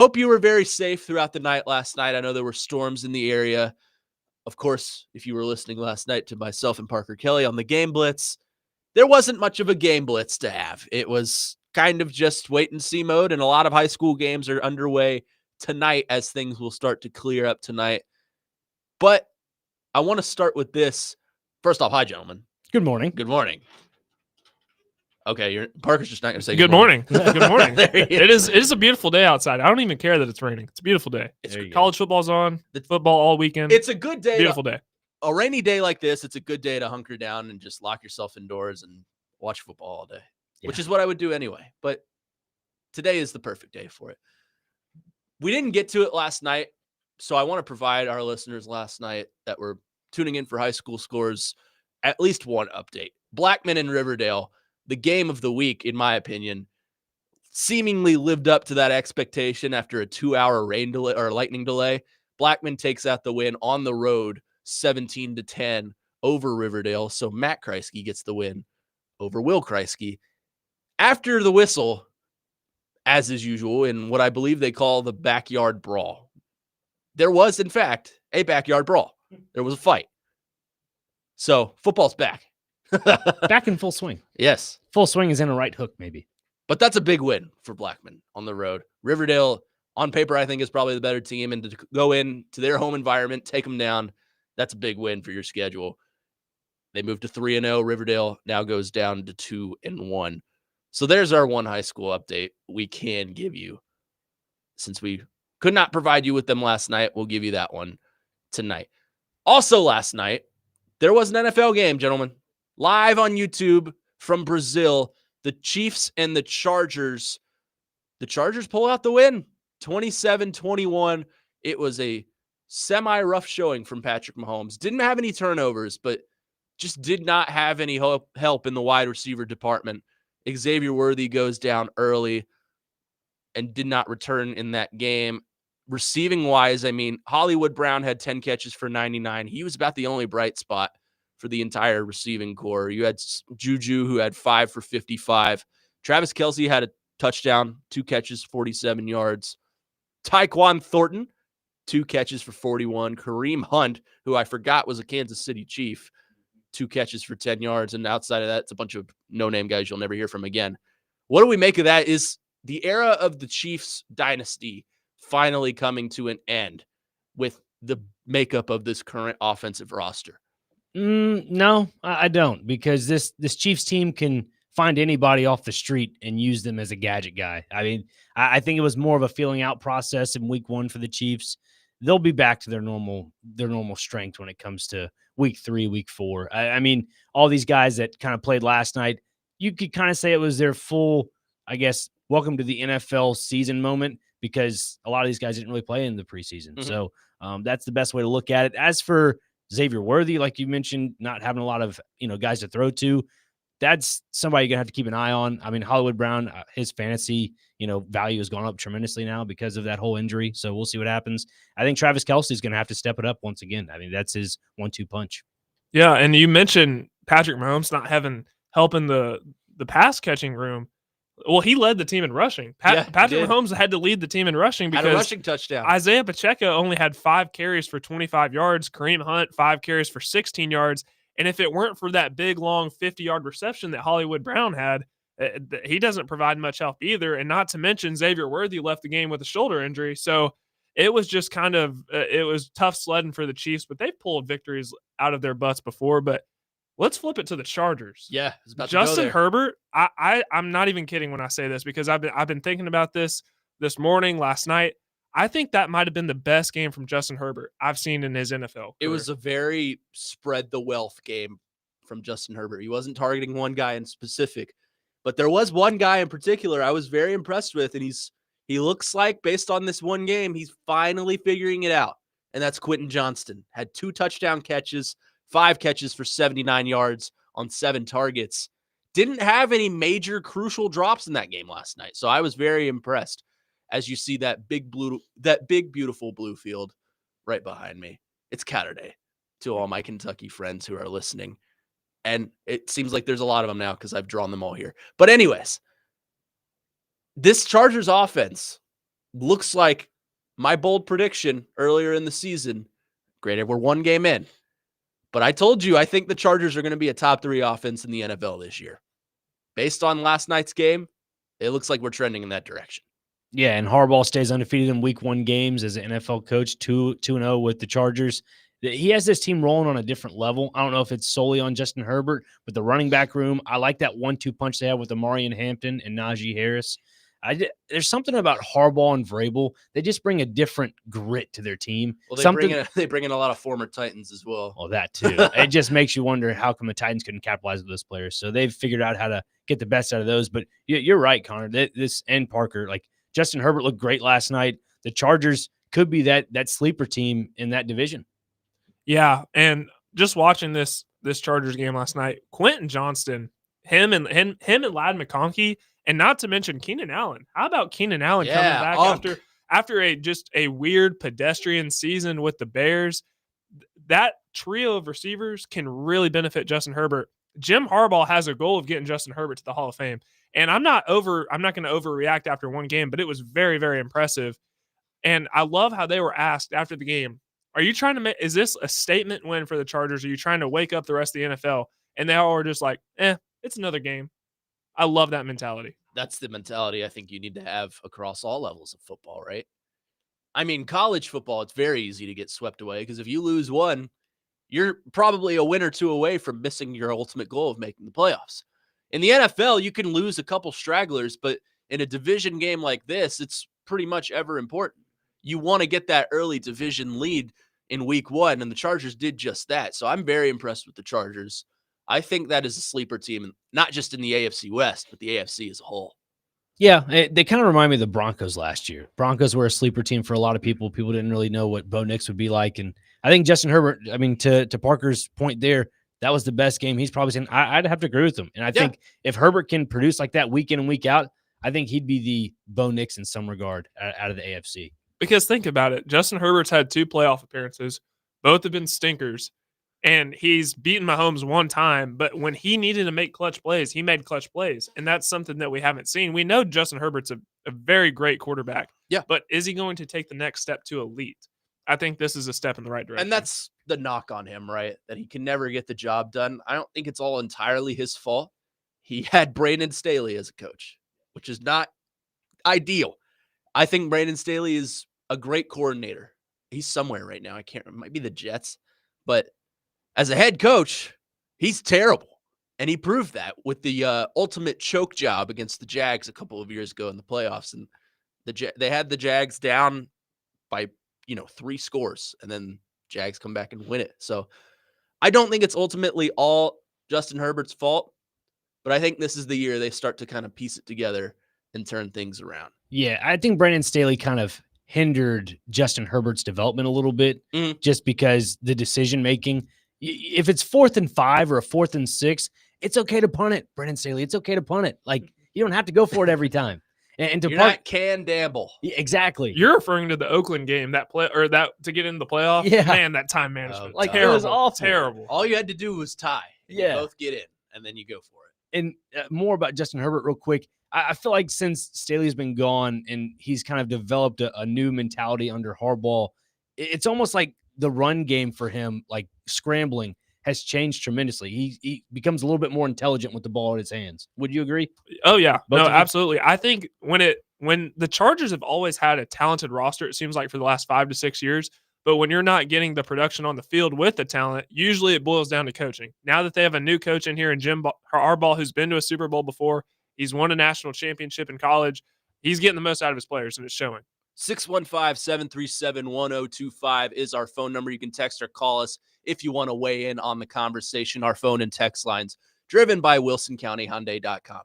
Hope you were very safe throughout the night last night. I know there were storms in the area. Of course, if you were listening last night to myself and Parker Kelly on the Game Blitz, there wasn't much of a Game Blitz to have. It was kind of just wait and see mode, and a lot of high school games are underway tonight as things will start to clear up tonight. But I want to start with this. First off, hi, gentlemen. Good morning. Good morning. Okay, Parker's just not going to say good morning. Good morning. It is a beautiful day outside. I don't even care that it's raining. It's a beautiful day. College football's on. The football all weekend. It's a good day. Beautiful day. A rainy day like this, it's a good day to hunker down and just lock yourself indoors and watch football all day, which is what I would do anyway. But today is the perfect day for it. We didn't get to it last night, so I want to provide our listeners last night that were tuning in for high school scores at least one update. Blackman and Riverdale, the game of the week, in my opinion, seemingly lived up to that expectation after a 2-hour rain delay or lightning delay. Blackman takes out the win on the road, 17-10 over Riverdale. So Matt Kreisky gets the win over Will Kreisky. After the whistle, as is usual, in what I believe they call the backyard brawl, there was, in fact, a backyard brawl. There was a fight. So football's back. Back in full swing. Yes. Full swing is in a right hook, maybe. But that's a big win for Blackman on the road. Riverdale, on paper, I think is probably the better team. And to go into their home environment, take them down, that's a big win for your schedule. They moved to 3-0. Riverdale now goes down to 2-1. So there's our one high school update we can give you. Since we could not provide you with them last night, we'll give you that one tonight. Also last night, there was an NFL game, gentlemen. Live on YouTube from Brazil, the Chiefs and the Chargers. The Chargers pull out the win, 27-21. It was a semi-rough showing from Patrick Mahomes. Didn't have any turnovers, but just did not have any help in the wide receiver department. Xavier Worthy goes down early and did not return in that game. Receiving-wise, I mean, Hollywood Brown had 10 catches for 99. He was about the only bright spot for the entire receiving core. You had Juju, who had 5 for 55. Travis Kelce had a touchdown, 2 catches, 47 yards. Tyquan Thornton, 2 catches for 41. Kareem Hunt, who I forgot was a Kansas City Chief, 2 catches for 10 yards. And outside of that, it's a bunch of no-name guys you'll never hear from again. What do we make of that? Is the era of the Chiefs dynasty finally coming to an end with the makeup of this current offensive roster? No, I don't, because this Chiefs team can find anybody off the street and use them as a gadget guy. I mean, I think it was more of a feeling out process in week 1 for the Chiefs. They'll be back to their normal strength when it comes to week 3, week 4. I mean, all these guys that kind of played last night, you could kind of say it was their full, I guess, welcome to the NFL season moment, because a lot of these guys didn't really play in the preseason. Mm-hmm. So that's the best way to look at it. As for Xavier Worthy, like you mentioned, not having a lot of guys to throw to, that's somebody you're gonna have to keep an eye on. I mean, Hollywood Brown, his fantasy value has gone up tremendously now because of that whole injury. So we'll see what happens. I think Travis Kelce is gonna have to step it up once again. I mean, that's his 1-2 punch. Yeah, and you mentioned Patrick Mahomes not having help in the pass catching room. Well, he led the team in rushing. Patrick Mahomes had to lead the team in rushing because had a rushing touchdown. Isaiah Pacheco only had 5 carries for 25 yards. Kareem Hunt, 5 carries for 16 yards. And if it weren't for that big, long 50-yard reception that Hollywood Brown had, he doesn't provide much help either. And not to mention Xavier Worthy left the game with a shoulder injury. So it was just kind of it was tough sledding for the Chiefs, but they've pulled victories out of their butts before. But let's flip it to the Chargers. Yeah, Justin Herbert. I'm not even kidding when I say this, because I've been thinking about this morning, last night. I think that might have been the best game from Justin Herbert I've seen in his NFL career. It was a very spread the wealth game from Justin Herbert. He wasn't targeting one guy in specific, but there was one guy in particular I was very impressed with, and he looks like, based on this one game, he's finally figuring it out, and that's Quentin Johnston. Had 2 touchdown catches, 5 catches for 79 yards on 7 targets. Didn't have any major crucial drops in that game last night, so I was very impressed. As you see that big beautiful blue field right behind me. It's Saturday to all my Kentucky friends who are listening. And it seems like there's a lot of them now because I've drawn them all here. But anyways, this Chargers offense looks like my bold prediction earlier in the season. Granted, we're one game in, but I told you I think the Chargers are going to be a top 3 offense in the NFL this year. Based on last night's game, it looks like we're trending in that direction. Yeah, and Harbaugh stays undefeated in week 1 games as an NFL coach, 2-0 with the Chargers. He has this team rolling on a different level. I don't know if it's solely on Justin Herbert, but the running back room, I like that 1-2 punch they have with Amari and Hampton and Najee Harris. There's something about Harbaugh and Vrabel. They just bring a different grit to their team. Well, they bring in a lot of former Titans as well. Oh, that too. It just makes you wonder how come the Titans couldn't capitalize with those players. So they've figured out how to get the best out of those. But you're right, Connor. This and Parker, like Justin Herbert looked great last night. The Chargers could be that sleeper team in that division. Yeah, and just watching this Chargers game last night, Quentin Johnston, him and Ladd McConkey, and not to mention Keenan Allen. How about Keenan Allen coming back after a weird pedestrian season with the Bears? That trio of receivers can really benefit Justin Herbert. Jim Harbaugh has a goal of getting Justin Herbert to the Hall of Fame. And I'm not going to overreact after one game, but it was very, very impressive. And I love how they were asked after the game, are you trying to make, is this a statement win for the Chargers? Are you trying to wake up the rest of the NFL? And they all were just like, it's another game. I love that mentality. That's the mentality I think you need to have across all levels of football, right? I mean, college football, it's very easy to get swept away because if you lose one, you're probably a win or two away from missing your ultimate goal of making the playoffs. In the NFL, you can lose a couple stragglers, but in a division game like this, it's pretty much ever important. You want to get that early division lead in week 1, and the Chargers did just that. So I'm very impressed with the Chargers. I think that is a sleeper team, not just in the AFC West, but the AFC as a whole. Yeah, they kind of remind me of the Broncos last year. Broncos were a sleeper team for a lot of people. People didn't really know what Bo Nix would be like. And I think Justin Herbert, I mean, to Parker's point there, that was the best game he's probably seen. I'd have to agree with him. And I think if Herbert can produce like that week in and week out, I think he'd be the Bo Nix in some regard out of the AFC. Because think about it. Justin Herbert's had 2 playoff appearances. Both have been stinkers. And he's beaten Mahomes one time, but when he needed to make clutch plays, he made clutch plays. And that's something that we haven't seen. We know Justin Herbert's a very great quarterback. Yeah. But is he going to take the next step to elite? I think this is a step in the right direction. And that's the knock on him, right? That he can never get the job done. I don't think it's all entirely his fault. He had Brandon Staley as a coach, which is not ideal. I think Brandon Staley is a great coordinator. He's somewhere right now. I can't remember. It might be the Jets. But as a head coach, he's terrible. And he proved that with the ultimate choke job against the Jags a couple of years ago in the playoffs. And they had the Jags down by, 3 scores. And then Jags come back and win it. So I don't think it's ultimately all Justin Herbert's fault. But I think this is the year they start to kind of piece it together and turn things around. Yeah, I think Brandon Staley kind of hindered Justin Herbert's development a little bit just because the decision-making, if it's 4th and 5 or a 4th and 6, it's okay to punt it, Brandon Staley. It's okay to punt it. Like, you don't have to go for it every time. And You're not Can Damble. Exactly. You're referring to the Oakland game to get into the playoff. Yeah, man, that time management, like terrible, it was awful. Terrible. All you had to do was tie. You both get in, and then you go for it. And more about Justin Herbert, real quick. I feel like since Staley's been gone and he's kind of developed a new mentality under Harbaugh, it's almost like the run game for him, like scrambling, has changed tremendously. He becomes a little bit more intelligent with the ball in his hands. Would you agree? Oh, yeah. Both no, absolutely. I think when the Chargers have always had a talented roster, it seems like for the last 5 to 6 years, but when you're not getting the production on the field with the talent, usually it boils down to coaching. Now that they have a new coach in here, and Jim Harbaugh, who's been to a Super Bowl before, he's won a national championship in college, he's getting the most out of his players, and it's showing. 615-737-1025 is our phone number. You can text or call us if you want to weigh in on the conversation. Our phone and text lines driven by WilsonCountyHyundai.com.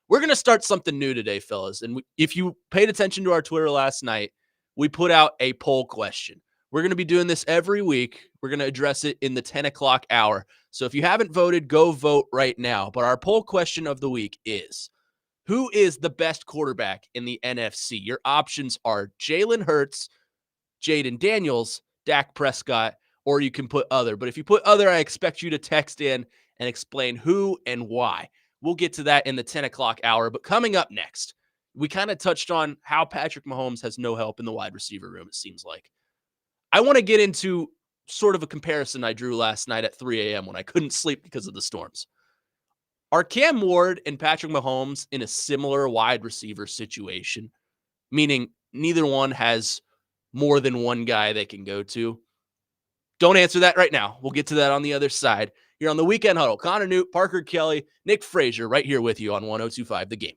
We're going to start something new today, fellas. And if you paid attention to our Twitter last night, we put out a poll question. We're going to be doing this every week. We're going to address it in the 10 o'clock hour. So if you haven't voted, go vote right now. But our poll question of the week is, who is the best quarterback in the NFC? Your options are Jalen Hurts, Jaden Daniels, Dak Prescott, or you can put other. But if you put other, I expect you to text in and explain who and why. We'll get to that in the 10 o'clock hour. But coming up next, We kind of touched on how Patrick Mahomes has no help in the wide receiver room, it seems like. I want to get into sort of a comparison I drew last night at 3 a.m. when I couldn't sleep because of the storms. Are Cam Ward and Patrick Mahomes in a similar wide receiver situation? Meaning neither one has more than one guy they can go to? Don't answer that right now. We'll get to that on the other side. You're on the Weekend Huddle. Connor Newt, Parker Kelly, Nick Frazier right here with you on 102.5 The Game.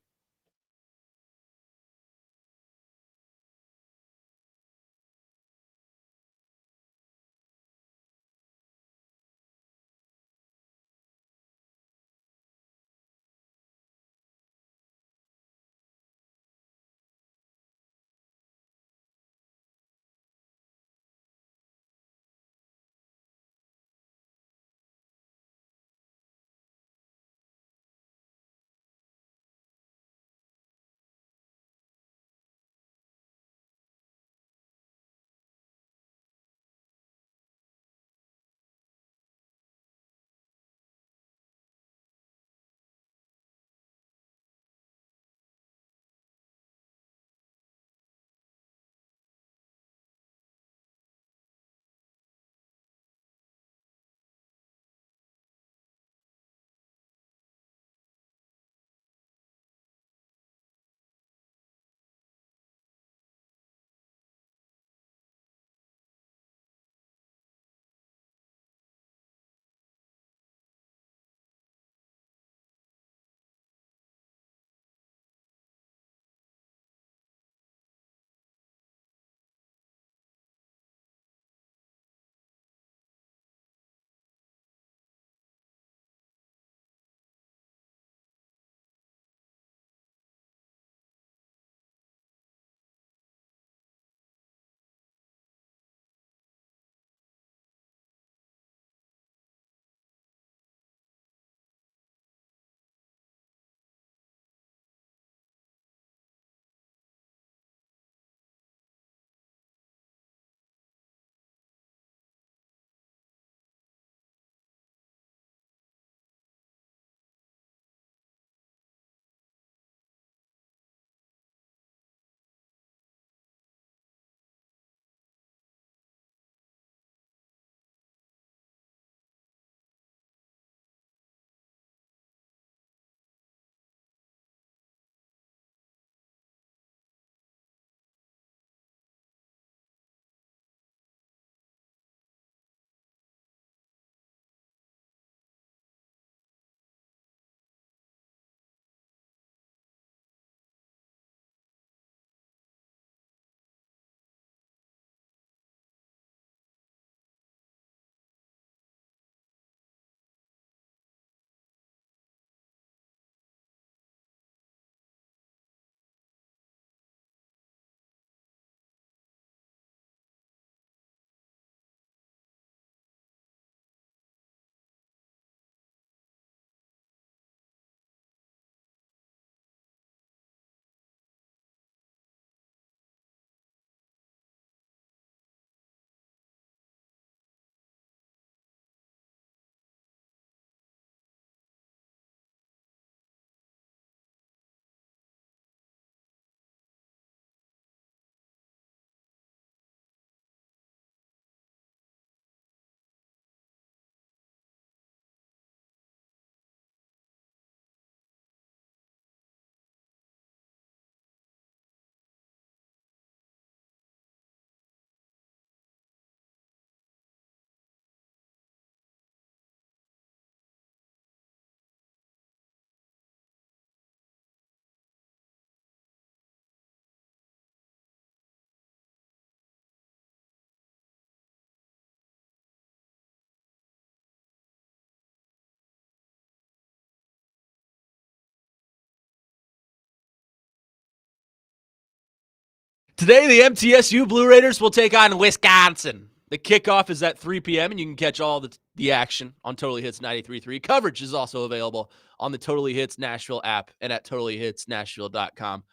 Today, the MTSU Blue Raiders will take on Wisconsin. The kickoff is at 3 p.m., and you can catch all the action on Totally Hits 93.3. Coverage is also available on the Totally Hits Nashville app and at totallyhitsnashville.com.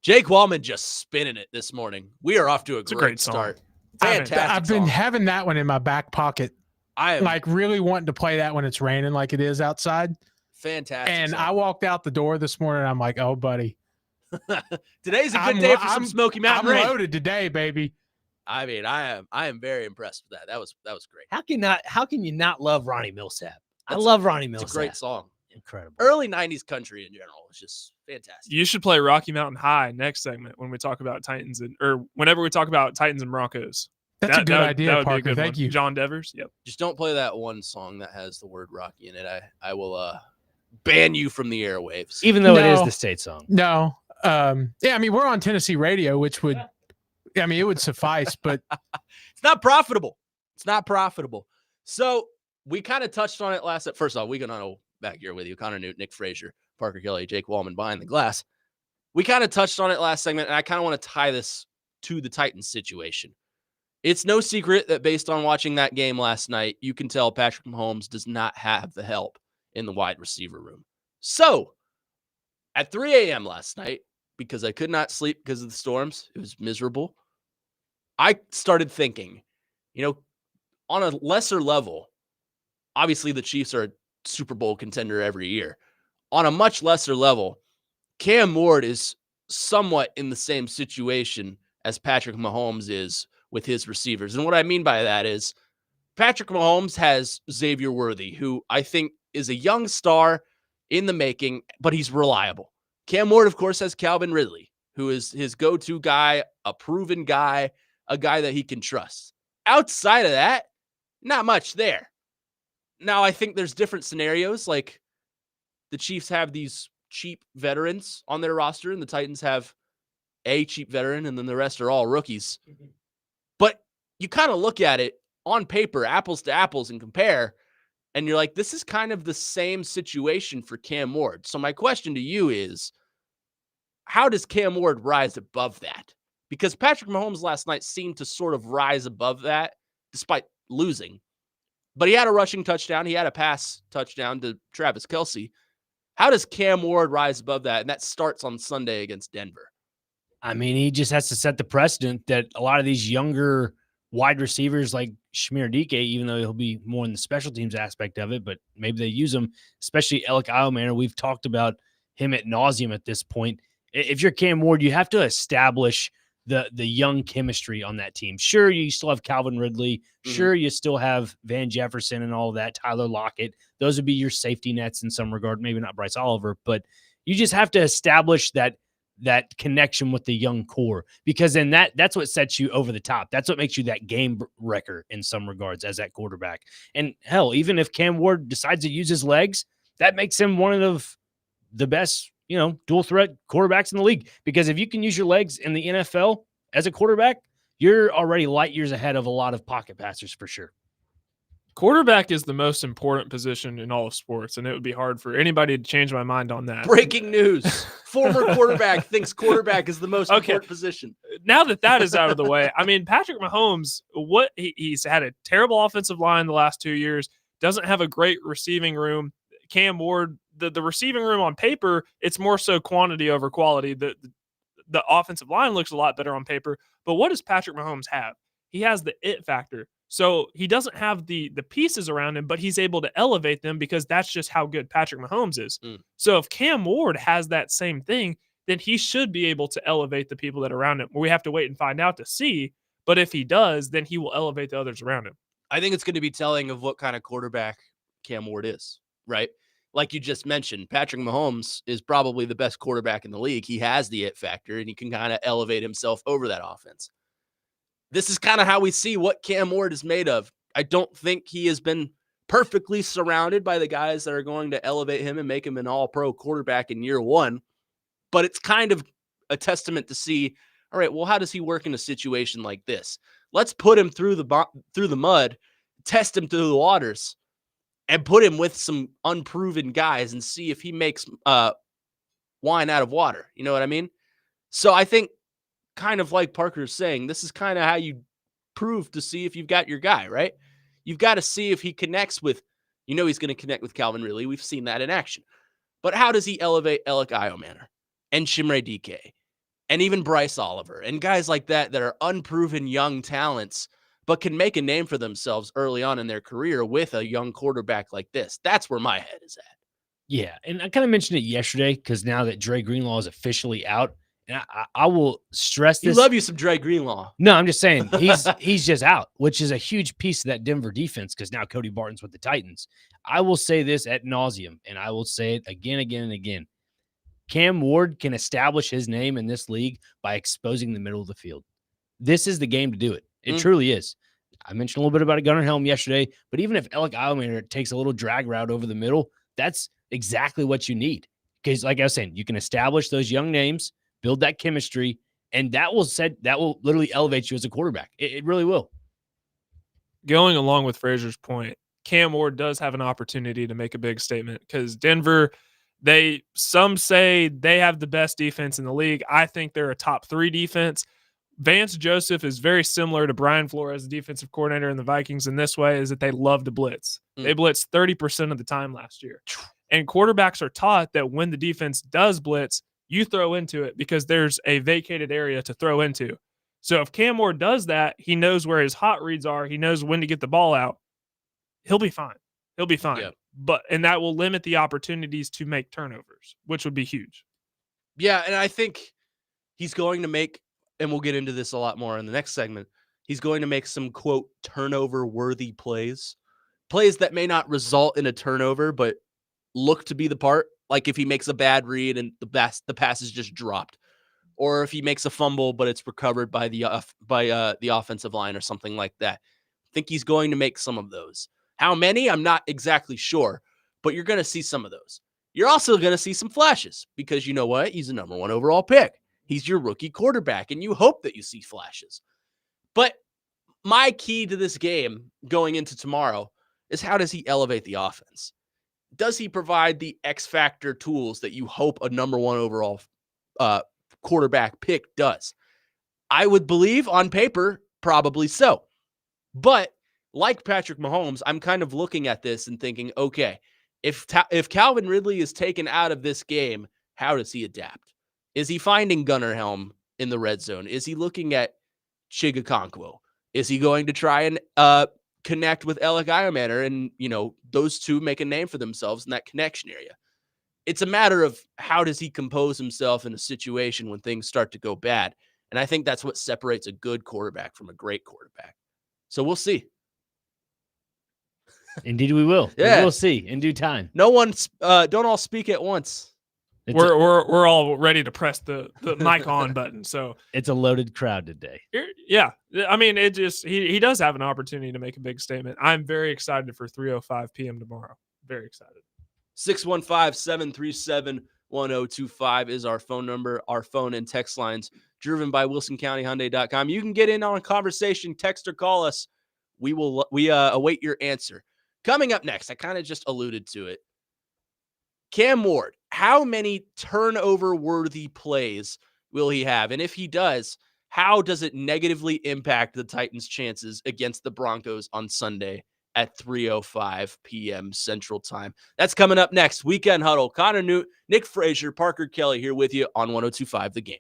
Jake Wallman just spinning it this morning. We are off to a great start. Fantastic. I've been having that one in my back pocket. I am like really wanting to play that when it's raining like it is outside. Fantastic. And I walked out the door this morning. And I'm like, oh, buddy, Today's a good day for some Smoky Mountain rain. I'm loaded today, baby. I mean, I am very impressed with that. That was great. How can you not love Ronnie Millsap? I love Ronnie Millsap. It's a great song. Incredible. Early 90s country in general is just fantastic. You should play Rocky Mountain High next segment when we talk about Titans or whenever we talk about Titans and Broncos. That's a good idea, Parker. Thank you. John Devers. Yep. Just don't play that one song that has the word Rocky in it. I will ban you from the airwaves. Even though it is the state song. No. Yeah, I mean, we're on Tennessee radio, which would, I mean, it would suffice, but it's not profitable. It's not profitable. So we kind of touched on it last. First off, Weekend Huddle back here with you. Connor Newt, Nick Frazier, Parker Kelly, Jake Wallman behind the glass. We kind of touched on it last segment, and I kind of want to tie this to the Titans situation. It's no secret that based on watching that game last night, you can tell Patrick Mahomes does not have the help in the wide receiver room. So at 3 a.m. last night, because I could not sleep because of the storms, it was miserable, I started thinking, on a lesser level, obviously the Chiefs are a Super Bowl contender every year. On a much lesser level, Cam Ward is somewhat in the same situation as Patrick Mahomes is with his receivers. And what I mean by that is Patrick Mahomes has Xavier Worthy, who I think is a young star in the making, but he's reliable. Cam Ward, of course, has Calvin Ridley, who is his go-to guy, a proven guy, a guy that he can trust. Outside of that, not much there. Now, I think there's different scenarios, like the Chiefs have these cheap veterans on their roster, and the Titans have a cheap veteran, and then the rest are all rookies. But you kind of look at it on paper, apples to apples, and compare, and you're like, this is kind of the same situation for Cam Ward. So my question to you is, how does Cam Ward rise above that? Because Patrick Mahomes last night seemed to sort of rise above that despite losing. But he had a rushing touchdown. He had a pass touchdown to Travis Kelce. How does Cam Ward rise above that? And that starts on Sunday against Denver. I mean, he just has to set the precedent that a lot of these younger wide receivers like Shmir Dike, even though he'll be more in the special teams aspect of it, but maybe they use him, especially Alec Iomanner. We've talked about him ad nauseum at this point. If you're Cam Ward, you have to establish the young chemistry on that team. Sure, you still have Calvin Ridley. Sure, you still have Van Jefferson and all that, Tyler Lockett. Those would be your safety nets in some regard. Maybe not Bryce Oliver, but you just have to establish that connection with the young core, because then that's what sets you over the top. That's what makes you that game wrecker in some regards as that quarterback. And hell, even if Cam Ward decides to use his legs, that makes him one of the best, dual threat quarterbacks in the league. Because if you can use your legs in the NFL as a quarterback, you're already light years ahead of a lot of pocket passers for sure. Quarterback is the most important position in all of sports, and it would be hard for anybody to change my mind on that. Breaking news. Former quarterback thinks quarterback is the most important position. Now that is out of the way, I mean, Patrick Mahomes, he's had a terrible offensive line the last 2 years, doesn't have a great receiving room. Cam Ward, the receiving room on paper, it's more so quantity over quality. The offensive line looks a lot better on paper, but what does Patrick Mahomes have? He has the it factor. So he doesn't have the pieces around him, but he's able to elevate them because that's just how good Patrick Mahomes is. So if Cam Ward has that same thing, then he should be able to elevate the people that are around him. We have to wait and find out to see. But if he does, then he will elevate the others around him. I think it's going to be telling of what kind of quarterback Cam Ward is, right? Like you just mentioned, Patrick Mahomes is probably the best quarterback in the league. He has the it factor, and he can kind of elevate himself over that offense. This is kind of how we see what Cam Ward is made of. I don't think he has been perfectly surrounded by the guys that are going to elevate him and make him an all-pro quarterback in year one, but it's kind of a testament to see, all right, well, how does he work in a situation like this? Let's put him through the mud, test him through the waters, and put him with some unproven guys and see if he makes wine out of water. You know what I mean? So I think, kind of like Parker's saying, this is kind of how you prove to see if you've got your guy, right? You've got to see if he connects with, he's going to connect with Calvin Ridley. We've seen that in action. But how does he elevate Alec Iomanner and Shmir Dike and even Bryce Oliver and guys like that are unproven young talents, but can make a name for themselves early on in their career with a young quarterback like this? That's where my head is at. Yeah, and I kind of mentioned it yesterday because now that Dre Greenlaw is officially out, And I will stress You this. love you some Dre Greenlaw. No, I'm just saying he's just out, which is a huge piece of that Denver defense because now Cody Barton's with the Titans. I will say this ad nauseum, and I will say it again, and again. Cam Ward can establish his name in this league by exposing the middle of the field. This is the game to do it. It truly is. I mentioned a little bit about Gunnar Helm yesterday, but even if Alec Eilmaner takes a little drag route over the middle, that's exactly what you need. Because, like I was saying, you can establish those young names, build that chemistry, and that will literally elevate you as a quarterback. It really will. Going along with Frazier's point, Cam Ward does have an opportunity to make a big statement because Denver, some say they have the best defense in the league. I think they're a top 3 defense. Vance Joseph is very similar to Brian Flores, the defensive coordinator in the Vikings in this way, is that they love to blitz. They blitzed 30% of the time last year. And quarterbacks are taught that when the defense does blitz, you throw into it because there's a vacated area to throw into. So if Cam Ward does that, he knows where his hot reads are. He knows when to get the ball out. He'll be fine. He'll be fine. Yeah. And that will limit the opportunities to make turnovers, which would be huge. Yeah, and I think he's going to make, and we'll get into this a lot more in the next segment, he's going to make some, quote, turnover-worthy plays. Plays that may not result in a turnover, but look to be the part. Like if he makes a bad read and the pass is just dropped. Or if he makes a fumble, but it's recovered by the offensive line or something like that. I think he's going to make some of those. How many? I'm not exactly sure, but you're going to see some of those. You're also going to see some flashes because you know what? He's a number 1 overall pick. He's your rookie quarterback, and you hope that you see flashes. But my key to this game going into tomorrow is how does he elevate the offense? Does he provide the X factor tools that you hope a number 1 overall quarterback pick does? I would believe on paper, probably so. But like Patrick Mahomes, I'm kind of looking at this and thinking, okay, if Calvin Ridley is taken out of this game, how does he adapt? Is he finding Gunnar Helm in the red zone? Is he looking at Chigakonkwo? Is he going to try and connect with Alec Eilmaner and, those two make a name for themselves in that connection area? It's a matter of how does he compose himself in a situation when things start to go bad. And I think that's what separates a good quarterback from a great quarterback. So we'll see. Indeed, we will. Yeah. We will see in due time. No one, don't all speak at once. We're all ready to press the mic on button. So it's a loaded crowd today. Yeah. I mean, it just, he does have an opportunity to make a big statement. I'm very excited for 3:05 p.m. tomorrow. Very excited. 615-737-1025 is our phone number. Our phone and text lines driven by WilsonCountyHyundai.com. You can get in on a conversation, text or call us. We await your answer. Coming up next, I kind of just alluded to it. Cam Ward, how many turnover-worthy plays will he have? And if he does, how does it negatively impact the Titans' chances against the Broncos on Sunday at 3:05 p.m. Central Time? That's coming up next. Weekend Huddle. Connor Newt, Nick Frazier, Parker Kelly here with you on 102.5 The Game.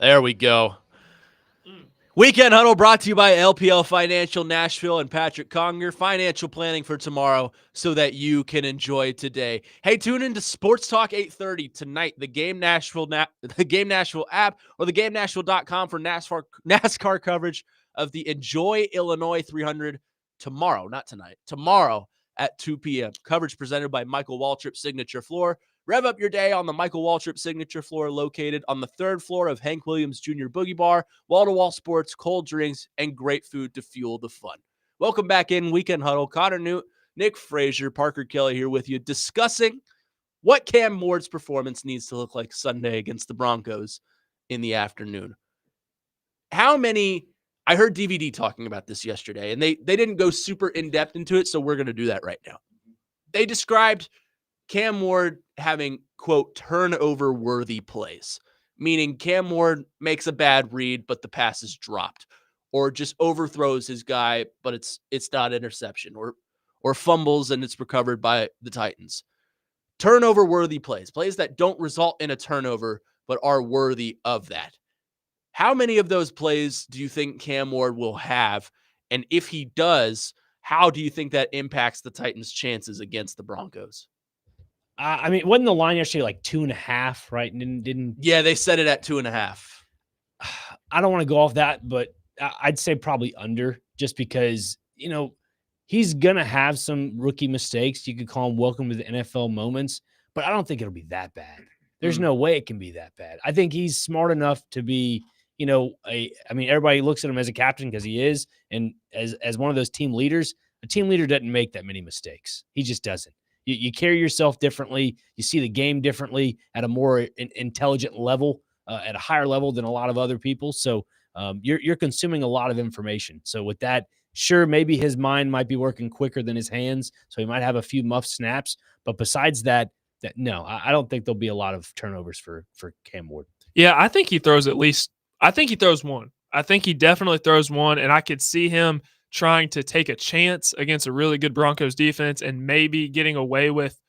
There we go. Weekend Huddle brought to you by LPL Financial Nashville and Patrick Conger. Financial planning for tomorrow so that you can enjoy today. Hey, tune into Sports Talk 8:30 tonight. The Game Nashville app or theGameNashville.com for NASCAR coverage of the Enjoy Illinois 300 tomorrow, not tonight, tomorrow at 2 p.m. Coverage presented by Michael Waltrip Signature Floor. Rev up your day on the Michael Waltrip Signature Floor, located on the 3rd floor of Hank Williams Jr. Boogie Bar. Wall-to-wall sports, cold drinks, and great food to fuel the fun. Welcome back in Weekend Huddle. Connor Newt, Nick Frazier, Parker Kelly here with you, discussing what Cam Ward's performance needs to look like Sunday against the Broncos in the afternoon. I heard DVD talking about this yesterday, and they didn't go super in-depth into it, so we're going to do that right now. They described Cam Ward having, quote, turnover-worthy plays, meaning Cam Ward makes a bad read, but the pass is dropped, or just overthrows his guy, but it's not interception, or fumbles and it's recovered by the Titans. Turnover-worthy plays that don't result in a turnover, but are worthy of that. How many of those plays do you think Cam Ward will have? And if he does, how do you think that impacts the Titans' chances against the Broncos? I mean, wasn't the line yesterday like 2.5, right? Didn't Yeah, they set it at 2.5. I don't want to go off that, but I'd say probably under, just because, he's going to have some rookie mistakes. You could call them welcome to the NFL moments, but I don't think it'll be that bad. There's no way it can be that bad. I think he's smart enough to be, everybody looks at him as a captain because he is. And as one of those team leaders, a team leader doesn't make that many mistakes. He just doesn't. You carry yourself differently. You see the game differently at a more intelligent level, at a higher level than a lot of other people. So you're consuming a lot of information. So with that, sure, maybe his mind might be working quicker than his hands, so he might have a few muff snaps. But besides that, no, I don't think there'll be a lot of turnovers for Cam Ward. Yeah, I think he throws one. I think he definitely throws one, and I could see him trying to take a chance against a really good Broncos defense and maybe getting away with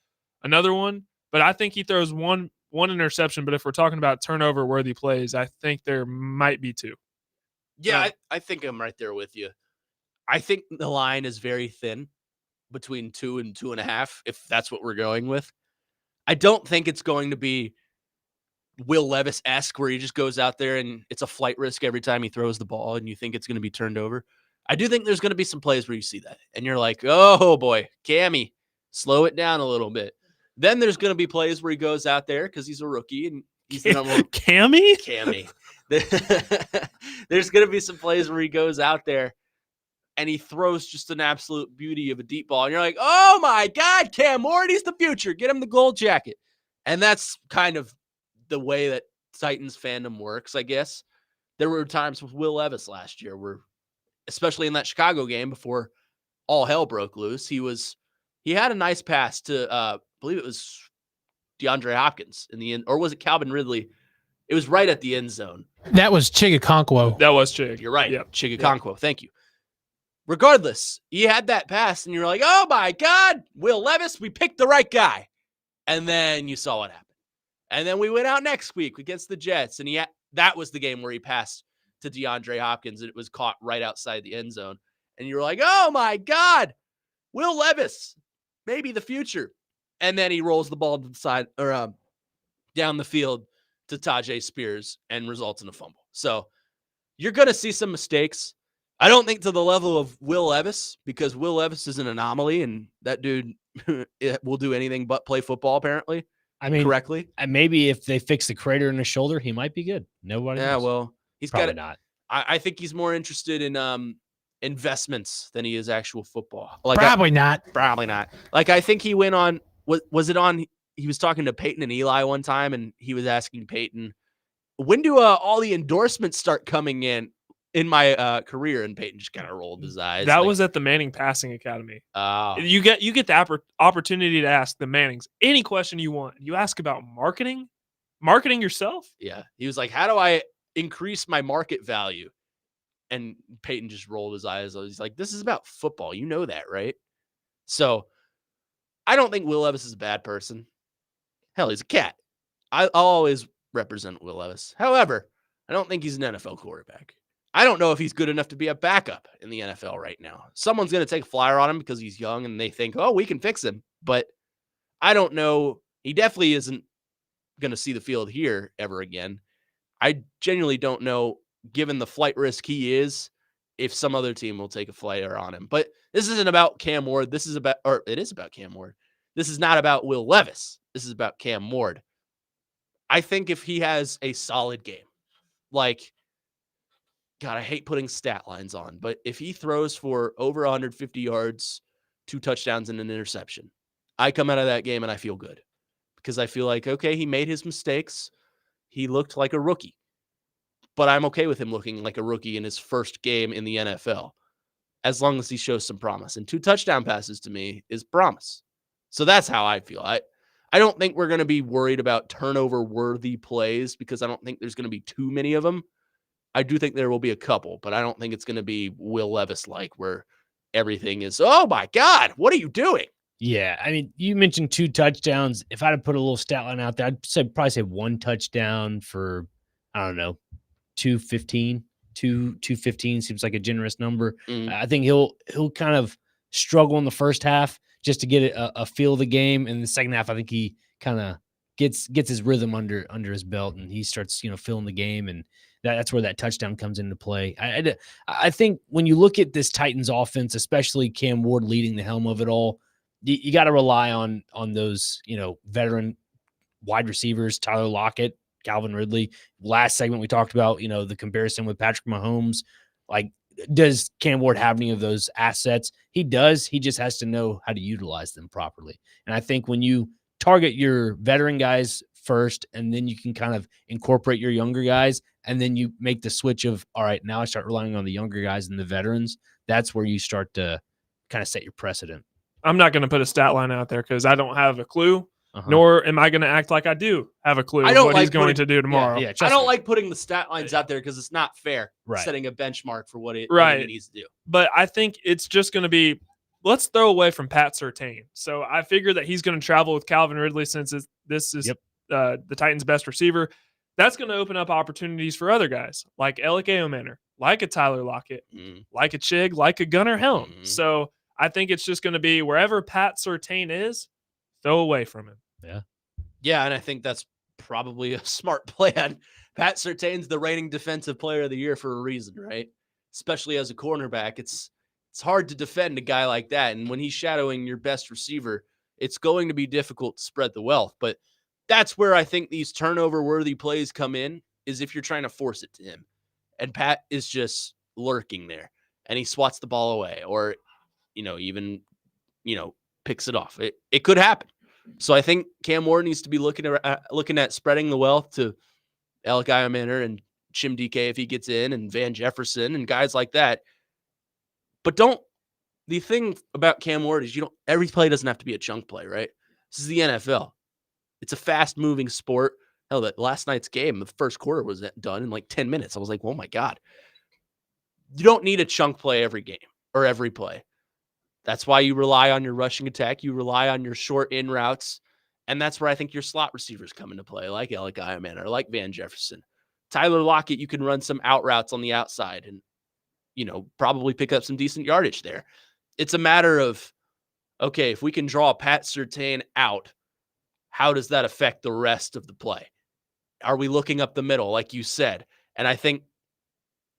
another one. But I think he throws one interception. But if we're talking about turnover-worthy plays, I think there might be two. Yeah, I think I'm right there with you. I think the line is very thin between 2 and 2.5, if that's what we're going with. I don't think it's going to be Will Levis-esque where he just goes out there and it's a flight risk every time he throws the ball and you think it's going to be turned over. I do think there's going to be some plays where you see that and you're like, oh boy, Cammy, slow it down a little bit. Then there's going to be plays where he goes out there because he's a rookie and he's the number one. Cammy? There's going to be some plays where he goes out there and he throws just an absolute beauty of a deep ball. And you're like, oh my God, Cam Ward, he's the future. Get him the gold jacket. And that's kind of the way that Titans fandom works, I guess. There were times with Will Levis last year where, especially in that Chicago game before all hell broke loose, he had a nice pass to, I believe it was DeAndre Hopkins in the end, or was it Calvin Ridley? It was right at the end zone. That was Chigakonkwo. That was Chig. You're right. Yep. Chigakonkwo. Yep. Thank you. Regardless, he had that pass, and you're like, oh my God, Will Levis, we picked the right guy. And then you saw what happened. And then we went out next week against the Jets, and that was the game where he passed to DeAndre Hopkins, and it was caught right outside the end zone. And you were like, oh my God, Will Levis, maybe the future. And then he rolls the ball to the side or down the field to Tajay Spears and results in a fumble. So you're going to see some mistakes. I don't think to the level of Will Levis, because Will Levis is an anomaly, and that dude will do anything but play football, apparently. I mean, correctly. And maybe if they fix the crater in his shoulder, he might be good. Nobody knows. Well, he's probably got not. I think he's more interested in investments than he is actual football. Probably not. Like, I think he went on, was it on, he was talking to Peyton and Eli one time, and he was asking Peyton, when do all the endorsements start coming in my career? And Peyton just kind of rolled his eyes. That was at the Manning Passing Academy. Oh. You get the opportunity to ask the Mannings any question you want. You ask about marketing yourself. Yeah. He was like, how do I increase my market value? And Peyton just rolled his eyes. He's like, this is about football. You know that, right? So I don't think Will Levis is a bad person. Hell, he's a cat. I'll always represent Will Levis. However, I don't think he's an NFL quarterback. I don't know if he's good enough to be a backup in the NFL right now. Someone's going to take a flyer on him because he's young and they think, oh, we can fix him. But I don't know. He definitely isn't going to see the field here ever again. I genuinely don't know, given the flight risk he is, if some other team will take a flyer on him. But this isn't about Cam Ward. It is about Cam Ward. This is not about Will Levis. This is about Cam Ward. I think if he has a solid game, like, God, I hate putting stat lines on, but if he throws for over 150 yards, 2 touchdowns and an interception, I come out of that game and I feel good because I feel like, okay, he made his mistakes. He looked like a rookie, but I'm okay with him looking like a rookie in his first game in the NFL, as long as he shows some promise. And 2 touchdown passes to me is promise. So that's how I feel. I don't think we're going to be worried about turnover-worthy plays because I don't think there's going to be too many of them. I do think there will be a couple, but I don't think it's going to be Will Levis-like where everything is, oh my God, what are you doing? Yeah, I mean, you mentioned 2 touchdowns. If I had to put a little stat line out there, probably say 1 touchdown for, I don't know, 215. 215 seems like a generous number. I think he'll kind of struggle in the first half just to get a feel of the game. In the second half, I think he kind of gets his rhythm under his belt and he starts, feeling the game, and that's where that touchdown comes into play. I think when you look at this Titans offense, especially Cam Ward leading the helm of it all, you got to rely on those, veteran wide receivers, Tyler Lockett, Calvin Ridley. Last segment we talked about, the comparison with Patrick Mahomes. Like, does Cam Ward have any of those assets? He does. He just has to know how to utilize them properly. And I think when you target your veteran guys first, and then you can kind of incorporate your younger guys, and then you make the switch of, all right, now I start relying on the younger guys and the veterans. That's where you start to kind of set your precedent. I'm not going to put a stat line out there because I don't have a clue, nor am I going to act like I do have a clue of what he's going to do tomorrow. Yeah, I don't like putting the stat lines out there because it's not fair, setting a benchmark for what he needs to do. But I think it's just going to be, let's throw away from Pat Surtain. So I figure that he's going to travel with Calvin Ridley since this is the Titans' best receiver. That's going to open up opportunities for other guys like Alec Ayomanor, like a Tyler Lockett, like a Chig, like a Gunnar Helm. So I think it's just going to be wherever Pat Surtain is, throw away from him. Yeah, and I think that's probably a smart plan. Pat Surtain's the reigning defensive player of the year for a reason, right? Especially as a cornerback. It's hard to defend a guy like that. And when he's shadowing your best receiver, it's going to be difficult to spread the wealth. But that's where I think these turnover-worthy plays come in, is if you're trying to force it to him. And Pat is just lurking there, and he swats the ball away or, even, picks it off. It could happen. So I think Cam Ward needs to be looking at spreading the wealth to Alec Ayomanor and Chim DK if he gets in, and Van Jefferson and guys like that. But the thing about Cam Ward is every play doesn't have to be a chunk play, right? This is the NFL. It's a fast-moving sport. Hell, that last night's game, the first quarter was done in like 10 minutes. I was like, oh my God. You don't need a chunk play every game or every play. That's why you rely on your rushing attack. You rely on your short in routes. And that's where I think your slot receivers come into play, like Alec Ayomanor, like Van Jefferson. Tyler Lockett, you can run some out routes on the outside and, probably pick up some decent yardage there. It's a matter of, okay, if we can draw Pat Surtain out, how does that affect the rest of the play? Are we looking up the middle, like you said? And I think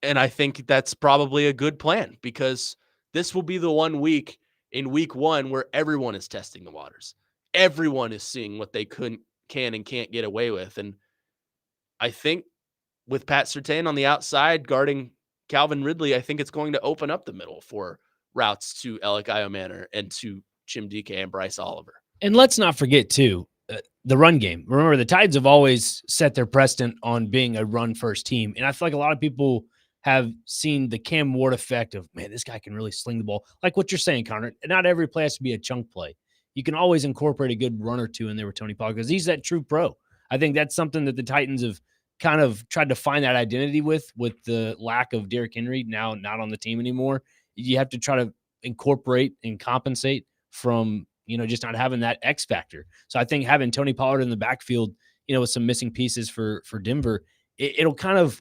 that's probably a good plan, because this will be the one week in week 1 where everyone is testing the waters. Everyone is seeing what they can and can't get away with. And I think with Pat Surtain on the outside guarding Calvin Ridley, I think it's going to open up the middle for routes to Alec Ayomanor and to Chim DK and Bryce Oliver. And let's not forget, too, the run game. Remember, the Titans have always set their precedent on being a run-first team. And I feel like a lot of people have seen the Cam Ward effect of, man, this guy can really sling the ball. Like what you're saying, Connor, not every play has to be a chunk play. You can always incorporate a good run or two in there with Tony Pollard because he's that true pro. I think that's something that the Titans have kind of tried to find that identity with the lack of Derrick Henry now not on the team anymore. You have to try to incorporate and compensate from, just not having that X factor. So I think having Tony Pollard in the backfield, with some missing pieces for Denver, it'll kind of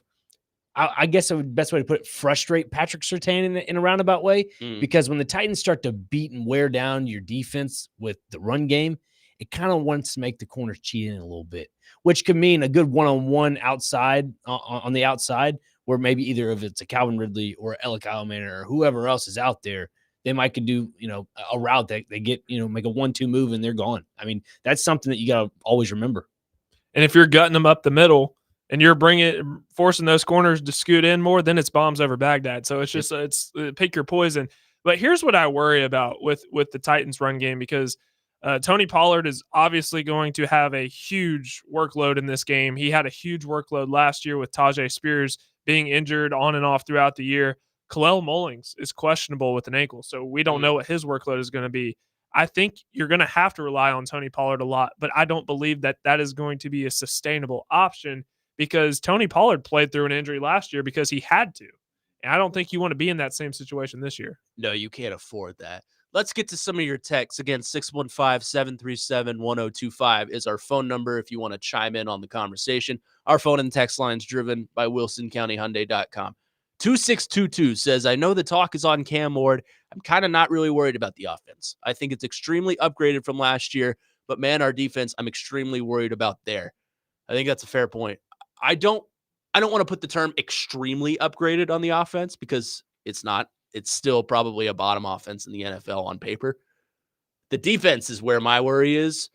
I guess the best way to put it, frustrate Patrick Surtain in a roundabout way, because when the Titans start to beat and wear down your defense with the run game, it kind of wants to make the corners cheat in a little bit, which could mean a good one-on-one outside on the outside, where maybe either if it's a Calvin Ridley or Ella Kyle-Manor or whoever else is out there, they might could do, a route that they get, make a 1-2 move and they're gone. I mean, that's something that you got to always remember. And if you're gutting them up the middle and you're forcing those corners to scoot in more, then it's bombs over Baghdad. So it's just pick your poison. But here's what I worry about with the Titans run game, because Tony Pollard is obviously going to have a huge workload in this game. He had a huge workload last year with Tajay Spears being injured on and off throughout the year. Kalel Mullings is questionable with an ankle, so we don't know what his workload is going to be. I think you're going to have to rely on Tony Pollard a lot, but I don't believe that is going to be a sustainable option, because Tony Pollard played through an injury last year because he had to. And I don't think you want to be in that same situation this year. No, you can't afford that. Let's get to some of your texts. Again, 615-737-1025 is our phone number if you want to chime in on the conversation. Our phone and text line is driven by WilsonCountyHyundai.com. 2622 says, I know the talk is on Cam Ward. I'm kind of not really worried about the offense. I think it's extremely upgraded from last year, but man, our defense, I'm extremely worried about there. I think that's a fair point. I don't want to put the term extremely upgraded on the offense, because it's not. It's still probably a bottom offense in the NFL on paper. The defense is where my worry is.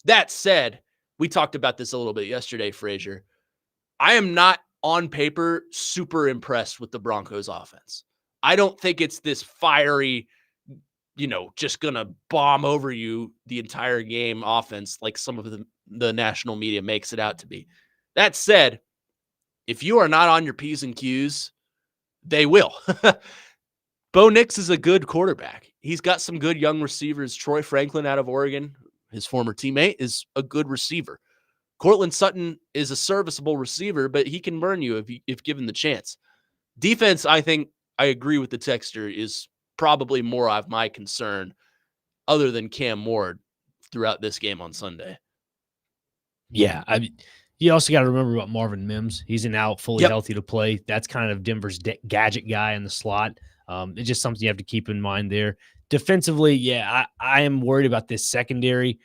That said, we talked about this a little bit yesterday, Frazier. I am not on paper super impressed with the Broncos offense. I don't think it's this fiery, just going to bomb over you the entire game offense like some of the national media makes it out to be. That said, if you are not on your P's and Q's, they will. Bo Nix is a good quarterback. He's got some good young receivers. Troy Franklin out of Oregon, his former teammate, is a good receiver. Cortland Sutton is a serviceable receiver, but he can burn you if given the chance. Defense, I think, I agree with the texter, is probably more of my concern other than Cam Ward throughout this game on Sunday. Yeah, I mean, you also got to remember about Marvin Mims. He's an out, fully healthy to play. That's kind of Denver's gadget guy in the slot. It's just something you have to keep in mind there. Defensively, yeah, I am worried about this secondary.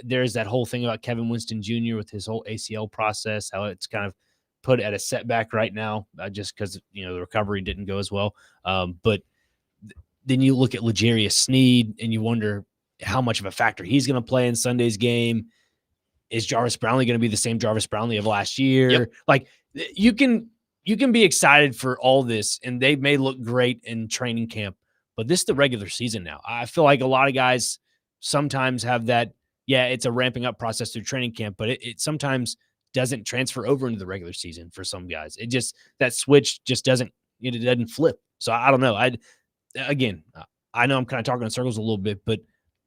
There's that whole thing about Kevin Winston Jr. with his whole ACL process, how it's kind of put at a setback right now, just because the recovery didn't go as well. But then you look at L'Jarius Sneed and you wonder how much of a factor he's going to play in Sunday's game. Is Jarvis Brownlee going to be the same Jarvis Brownlee of last year? Yep. Like you can be excited for all this, and they may look great in training camp, but this is the regular season now. I feel like a lot of guys sometimes have that. Yeah, it's a ramping up process through training camp, but it sometimes doesn't transfer over into the regular season for some guys. It just, that switch just doesn't flip. So I don't know. I know I'm kind of talking in circles a little bit, but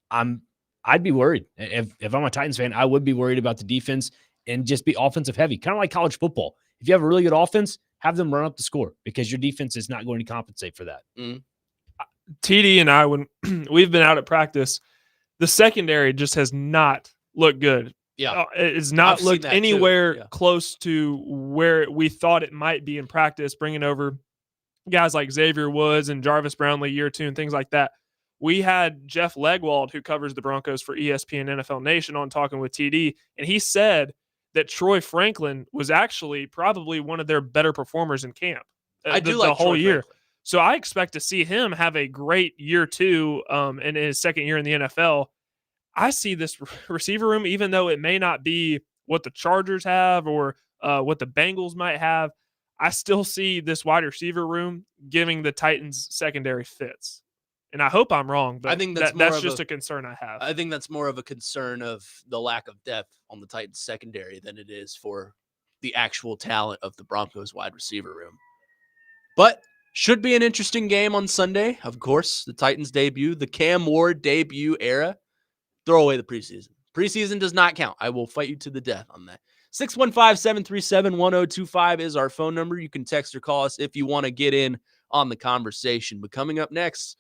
I'd be worried. If I'm a Titans fan, I would be worried about the defense and just be offensive heavy, kind of like college football. If you have a really good offense, have them run up the score, because your defense is not going to compensate for that. TD and I, when we've been out at practice, the secondary just has not looked good. Yeah. It's not looked anywhere close to where we thought it might be in practice, bringing over guys like Xavier Woods and Jarvis Brownlee year 2 and things like that. We had Jeff Legwald, who covers the Broncos for ESPN NFL Nation, on talking with TD, and he said that Troy Franklin was actually probably one of their better performers in camp. The whole year. Franklin. So I expect to see him have a great year 2 in his second year in the NFL. I see this receiver room, even though it may not be what the Chargers have or what the Bengals might have, I still see this wide receiver room giving the Titans secondary fits. And I hope I'm wrong, but I think that's just a concern I have. I think that's more of a concern of the lack of depth on the Titans secondary than it is for the actual talent of the Broncos wide receiver room. But should be an interesting game on Sunday. Of course, the Titans debut, the Cam Ward debut era. Throw away the preseason. Preseason does not count. I will fight you to the death on that. 615-737-1025 is our phone number. You can text or call us if you want to get in on the conversation. But coming up next,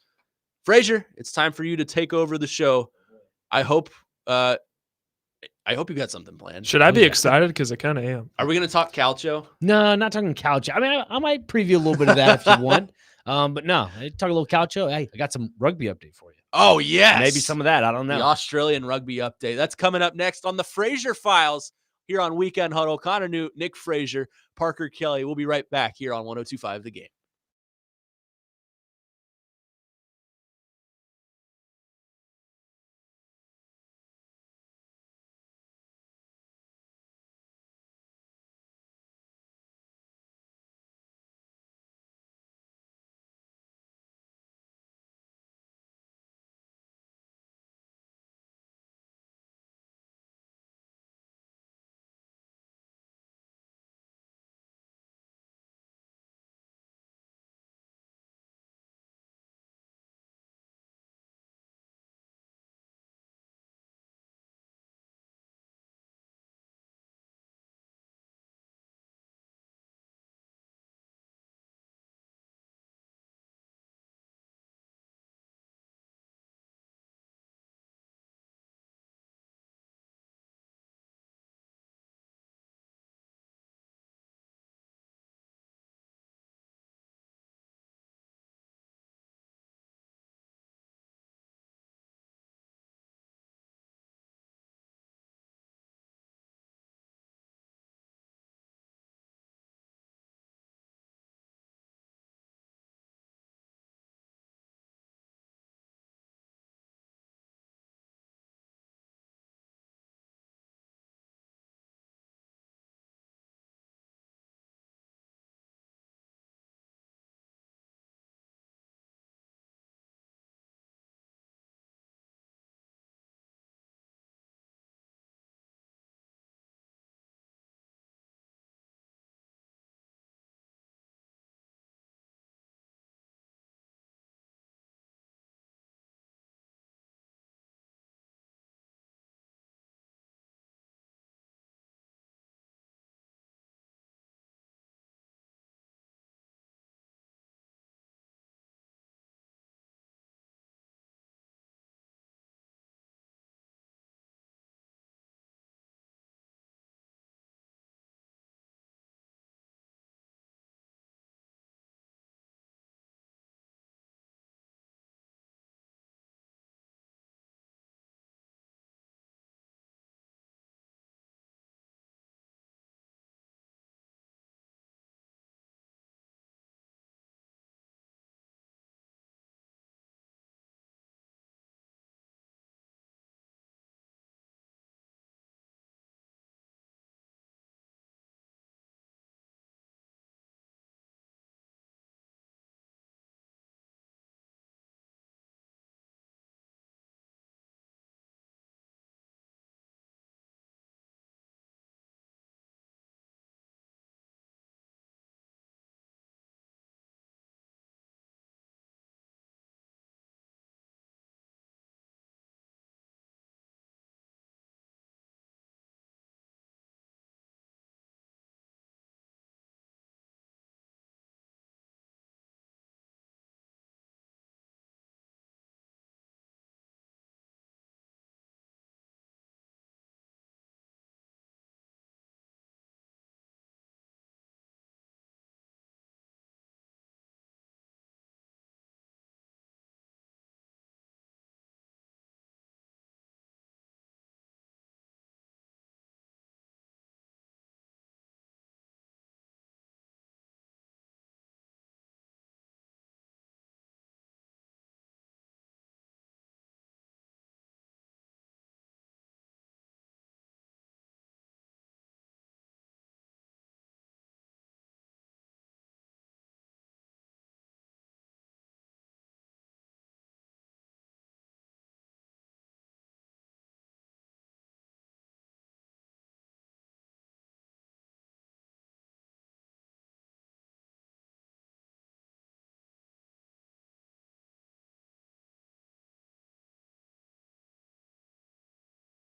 Frazier, it's time for you to take over the show. I hope I hope you got something planned. Should I Oh, be yeah. excited? Because I kind of am. Are we going to talk Calcio? No, not talking Calcio. I mean, I might preview a little bit of that if you want. But no, talk a little Calcio. Hey, I got some rugby update for you. Oh, yes. Maybe some of that. I don't The know. Australian rugby update. That's coming up next on the Fraser Files here on Weekend Huddle. Connor Newt, Nick Fraser, Parker Kelly. We'll be right back here on 102.5 The Game.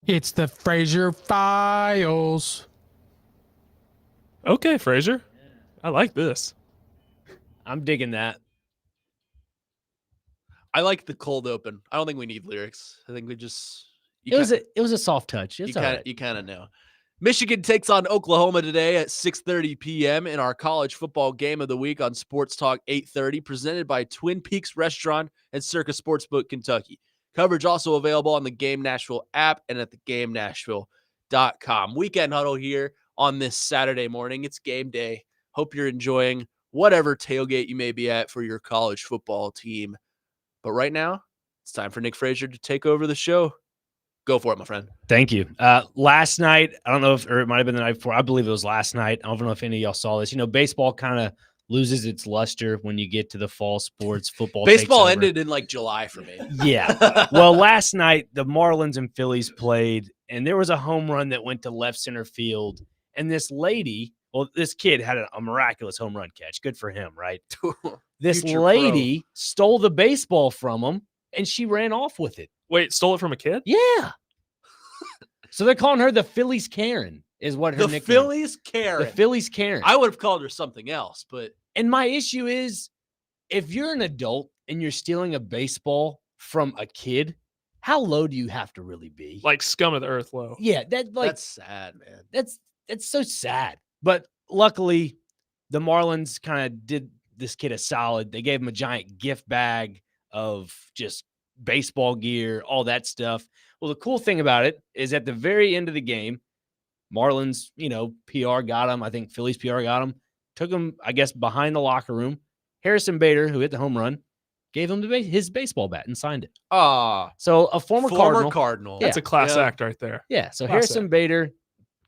It's the Fraser Files. Okay, Fraser. I like this. I'm digging that. I like the cold open. I don't think we need lyrics. I think we just It was a soft touch. It's all right. You kind of know. Michigan takes on Oklahoma today at 6:30 p.m. in our college football game of the week on Sports Talk 830, presented by Twin Peaks Restaurant and Circus Sportsbook Kentucky. Coverage also available on the Game Nashville app and at thegamenashville.com. Weekend Huddle here on this Saturday morning. It's game day. Hope you're enjoying whatever tailgate you may be at for your college football team. But right now, it's time for Nick Frazier to take over the show. Go for it, my friend. Thank you. Last night, I don't know if, or it might have been the night before. I believe it was last night. I don't know if any of y'all saw this. Baseball kind of loses its luster when you get to the fall sports. Football. Baseball ended in like July for me. Yeah. Well, last night the Marlins and Phillies played, and there was a home run that went to left center field. And this kid had a miraculous home run catch. Good for him, right? This lady stole the baseball from him, and she ran off with it. Wait, stole it from a kid? Yeah. So they're calling her the Phillies Karen, is what her nickname. Phillies Karen. The Phillies Karen. I would have called her something else, but. And my issue is, if you're an adult and you're stealing a baseball from a kid, how low do you have to really be? Like scum of the earth low. Yeah, that's sad, man. That's so sad. But luckily, the Marlins kind of did this kid a solid. They gave him a giant gift bag of just baseball gear, all that stuff. Well, the cool thing about it is at the very end of the game, Marlins, PR got him. I think Phillies PR got him. Took him, I guess, behind the locker room. Harrison Bader, who hit the home run, gave him his baseball bat and signed it. So a former Cardinal. That's a class act right there. Yeah. So Harrison Bader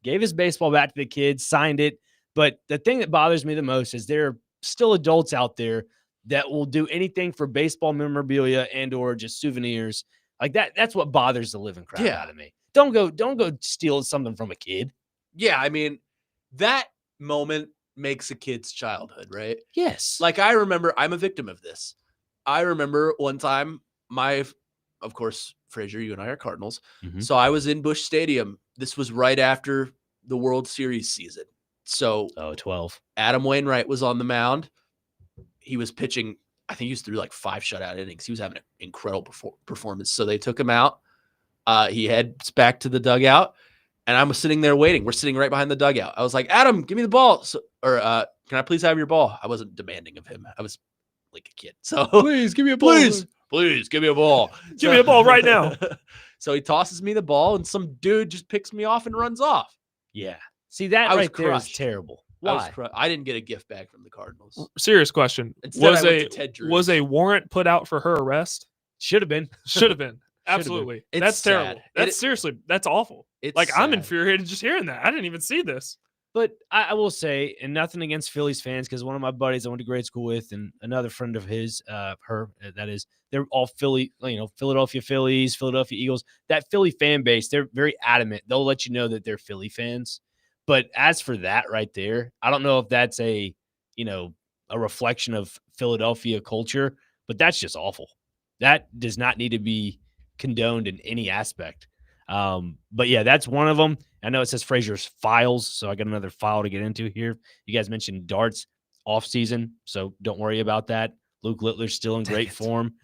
gave his baseball bat to the kid, signed it. But the thing that bothers me the most is there are still adults out there that will do anything for baseball memorabilia and or just souvenirs like that. That's what bothers the living crap out of me. Don't go steal something from a kid. Yeah, I mean, that moment makes a kid's childhood, right? Yes. Like I remember, I'm a victim of this. I remember one time of course, Frazier, you and I are Cardinals. Mm-hmm. So I was in Busch Stadium. This was right after the World Series season. So 12. Adam Wainwright was on the mound. He was pitching, I think he was through like 5 shutout innings. He was having an incredible performance. So they took him out. He heads back to the dugout, and I was sitting there waiting. We're sitting right behind the dugout. I was like, Adam, give me the ball. Can I please have your ball? I wasn't demanding of him. I was like a kid. So please give me a ball. Please give me a ball. Give me a ball right now. So he tosses me the ball, and some dude just picks me off and runs off. Yeah. See, that right there is terrible. Why? I didn't get a gift bag from the Cardinals. Serious question. Was a warrant put out for her arrest? Should have been. Absolutely. That's terrible. Seriously, that's awful. I'm infuriated just hearing that. I didn't even see this. But I will say, and nothing against Phillies fans, because one of my buddies I went to grade school with and another friend of his, they're all Philadelphia Phillies, Philadelphia Eagles. That Philly fan base, they're very adamant. They'll let you know that they're Philly fans. But as for that right there, I don't know if that's a reflection of Philadelphia culture, but that's just awful. That does not need to be condoned in any aspect. But yeah, that's one of them. I know it says Frazier's files, so I got another file to get into here. You guys mentioned darts off season, so don't worry about that. Luke Littler's still in great form.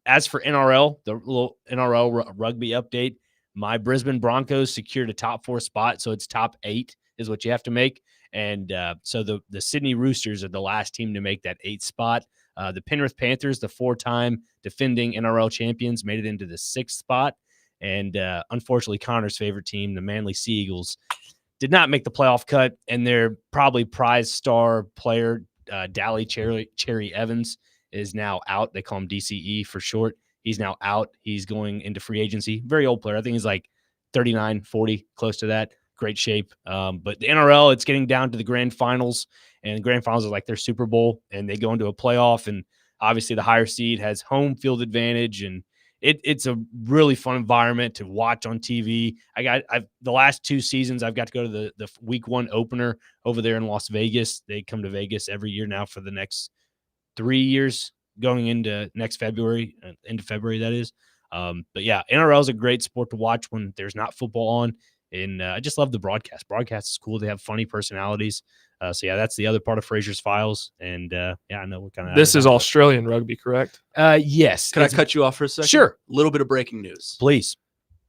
As for NRL, the little NRL rugby update, my Brisbane Broncos secured a top 4 spot, so it's top 8 is what you have to make. And so the Sydney Roosters are the last team to make that 8th spot. The Penrith Panthers, the 4-time defending NRL champions, made it into the 6th spot. And unfortunately, Connor's favorite team, the Manly Sea Eagles, did not make the playoff cut. And their probably prize star player, Dally Cherry Evans, is now out. They call him DCE for short. He's now out. He's going into free agency. Very old player. I think he's like 39, 40, close to that. Great shape. But the NRL, it's getting down to the grand finals. And the grand finals are like their Super Bowl. And they go into a playoff. And obviously the higher seed has home field advantage. And it's a really fun environment to watch on TV. The last 2 seasons, I've got to go to the week 1 opener over there in Las Vegas. They come to Vegas every year now for the next 3 years, going into next February, into February, that is. But yeah, NRL is a great sport to watch when there's not football on. And I just love the broadcast. Broadcast is cool. They have funny personalities. So yeah, that's the other part of Frazier's files. And yeah, I know we're kind of. This is Australian rugby, correct? Yes. Can I cut you off for a second? Sure. A little bit of breaking news. Please.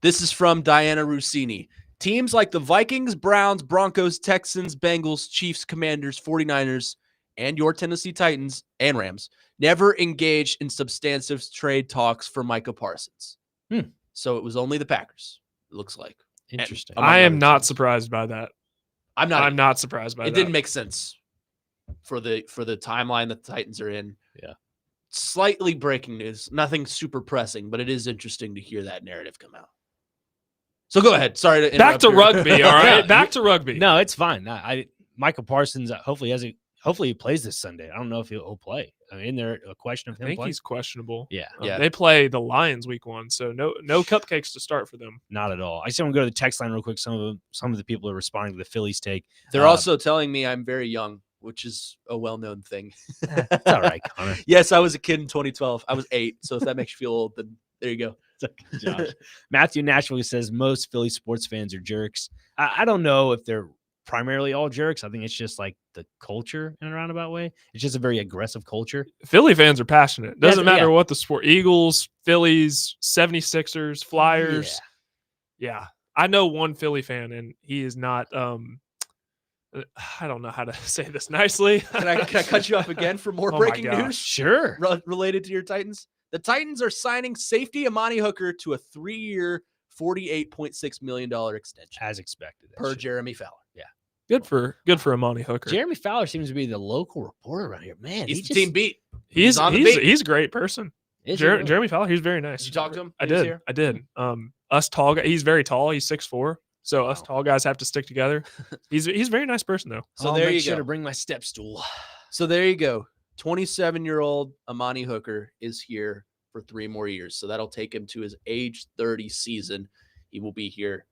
This is from Diana Rossini. Teams like the Vikings, Browns, Broncos, Texans, Bengals, Chiefs, Commanders, 49ers, and your Tennessee Titans and Rams never engaged in substantive trade talks for Micah Parsons. So it was only the Packers, it looks like. Interesting. among I am other not teams. surprised by that. I'm not. I'm not surprised by It that. didn't make sense for the timeline that the Titans are in. Yeah. Slightly breaking news. Nothing super pressing, but it is interesting to hear that narrative come out. So go ahead. Sorry to interrupt. Back to rugby, all right? Back to rugby. No, it's fine. Michael Parsons hopefully he plays this Sunday. I don't know if he'll play. I mean, there a question of I him think playing? he's questionable. Yeah. They play the Lions week 1, so no cupcakes to start for them. Not at all. I just want to go to the text line real quick. Some of the people are responding to the Phillies take. They're also telling me I'm very young, which is a well-known thing. It's all right, Connor. Yes, I was a kid in 2012. I was 8. So if that makes you feel old, then there you go. Josh. Matthew Nashville says most Philly sports fans are jerks. I don't know if they're primarily all jerks. I think it's just like the culture in a roundabout way. It's just a very aggressive culture. Philly fans are passionate. Doesn't matter Yeah. what the sport. Eagles, Phillies, 76ers, Flyers. Yeah. I know one Philly fan, and he is not I don't know how to say this nicely. Can I cut you off again for more Oh my breaking gosh. news Sure. related to your Titans? The Titans are signing safety Amani Hooker to a 3-year, $48.6 million extension As expected. per Jeremy Fowler. Good for Amani Hooker. Jeremy Fowler seems to be the local reporter around here. Man, He's the team beat. He's on the beat. he's a great person. Is he really? Jeremy Fowler, he's very nice. Did you talk to him? I when he was did. here? I did. Us tall guys, he's very tall. He's 6'4". So us Wow. tall guys have to stick together. He's a very nice person though. So I'll there make you sure go. to bring my step stool. So there you go. 27-year-old Amani Hooker is here for 3 more years. So that'll take him to his age 30 season. He will be here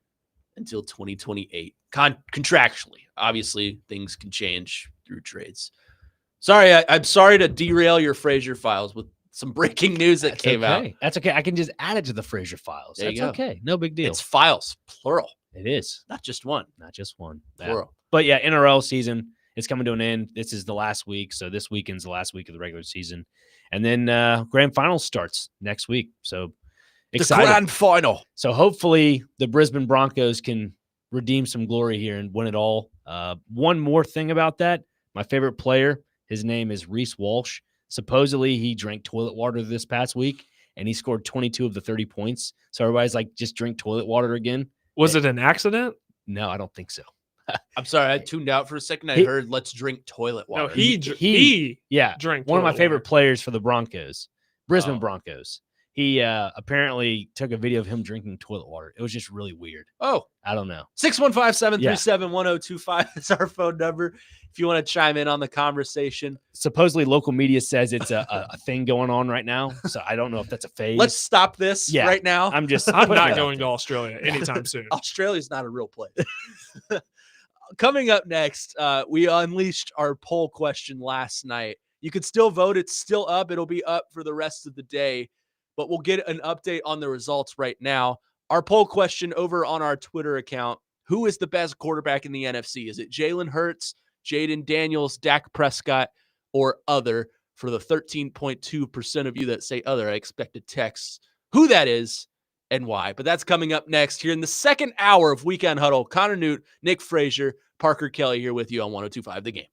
until 2028. Contractually. Obviously, things can change through trades. Sorry, I'm sorry to derail your Frazier files with some breaking news that came out. That's okay. I can just add it to the Frazier files. There you That's go. okay. No big deal. It's files, plural, It is. not just one. Not just one. Yeah. Plural. But yeah, NRL season is coming to an end. This is the last week. So this weekend's the last week of the regular season. And then grand final starts next week. So excited. The grand final. So hopefully the Brisbane Broncos can redeem some glory here and win it all. One more thing about that. My favorite player, his name is Reese Walsh. Supposedly he drank toilet water this past week and he scored 22 of the 30 points. So everybody's like, just drink toilet water again. Was it an accident? No, I don't think so. I'm sorry, I tuned out for a second. I He- heard let's drink toilet water. No, he Yeah. drank One of my toilet favorite water. players for the Broncos, Brisbane Oh. Broncos. He apparently took a video of him drinking toilet water. It was just really weird. Oh, I don't know. 615-737-1025 is our phone number. If you want to chime in on the conversation. Supposedly local media says it's a thing going on right now. So I don't know if that's a phase. Let's stop this Yeah. right now. I'm just I'm putting it not out going to there. Australia anytime soon. Australia's not a real place. Coming up next, we unleashed our poll question last night. You could still vote. It's still up. It'll be up for the rest of the day, but we'll get an update on the results right now. Our poll question over on our Twitter account: who is the best quarterback in the NFC? Is it Jalen Hurts, Jaden Daniels, Dak Prescott, or other? For the 13.2% of you that say other, I expect a text who that is and why. But that's coming up next here in the second hour of Weekend Huddle. Connor Newt, Nick Frazier, Parker Kelly here with you on 102.5 The Game.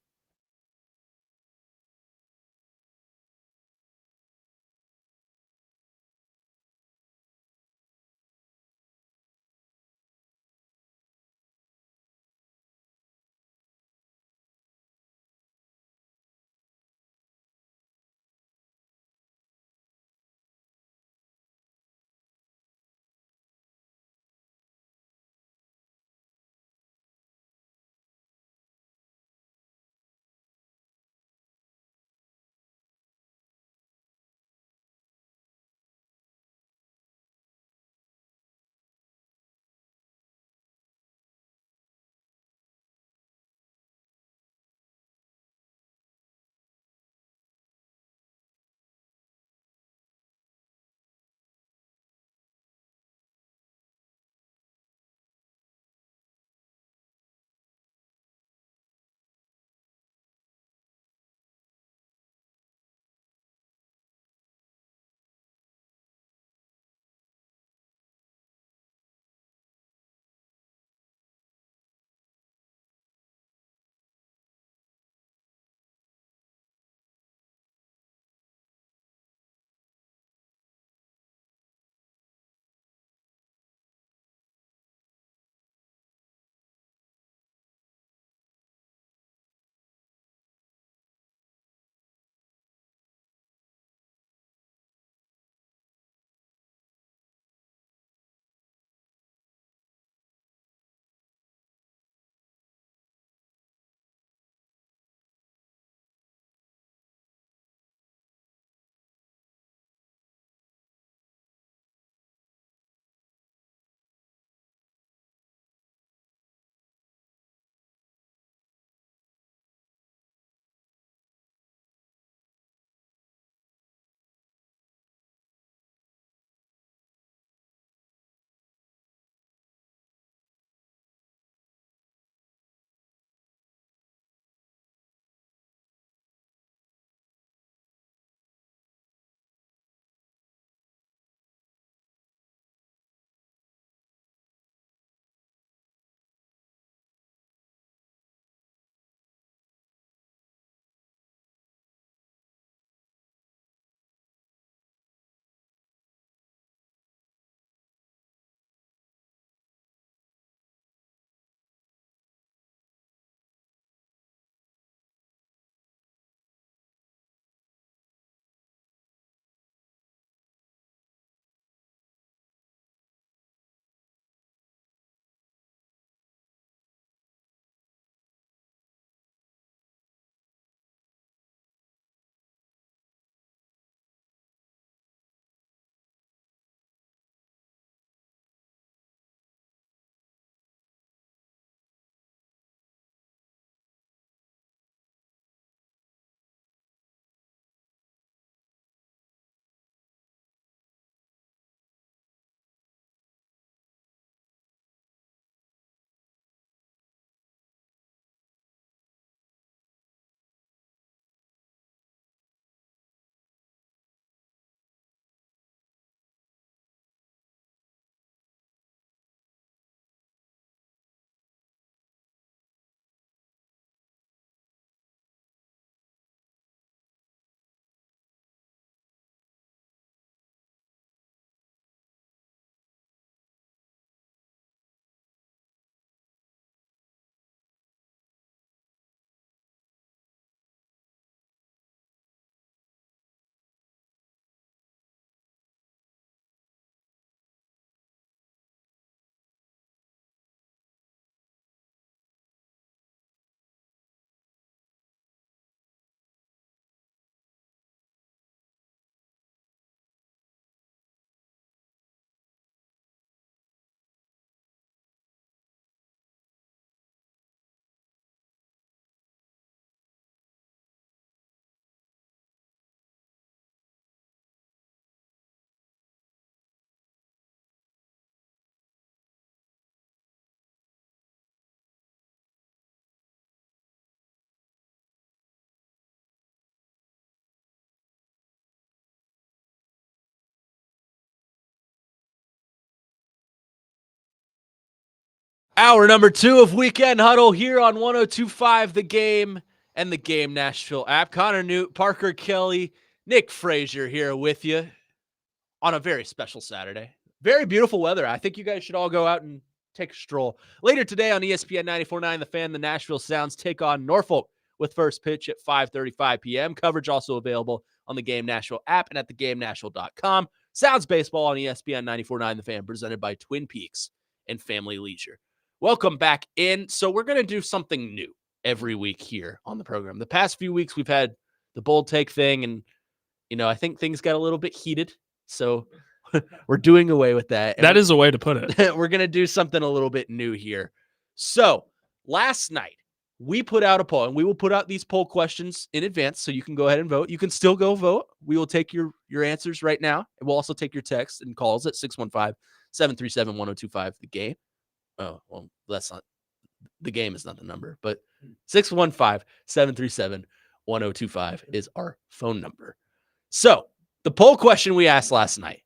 Hour number 2 of Weekend Huddle here on 102.5 The Game and the Game Nashville app. Connor Newt, Parker Kelly, Nick Frazier here with you on a very special Saturday. Very beautiful weather. I think you guys should all go out and take a stroll. Later today on ESPN 94.9, The Fan, the Nashville Sounds take on Norfolk with first pitch at 5:35 p.m. Coverage also available on the Game Nashville app and at thegamenashville.com. Sounds baseball on ESPN 94.9, The Fan, presented by Twin Peaks and Family Leisure. Welcome back in. So we're going to do something new every week here on the program. The past few weeks, we've had the bold take thing, and, I think things got a little bit heated. So we're doing away with that. That is a way to put it. We're going to do something a little bit new here. So last night, we put out a poll, and we will put out these poll questions in advance, so you can go ahead and vote. You can still go vote. We will take your answers right now, and we'll also take your texts and calls at 615-737-1025, the game. Oh, well, that's not – the game is not the number, but 615-737-1025 is our phone number. So the poll question we asked last night,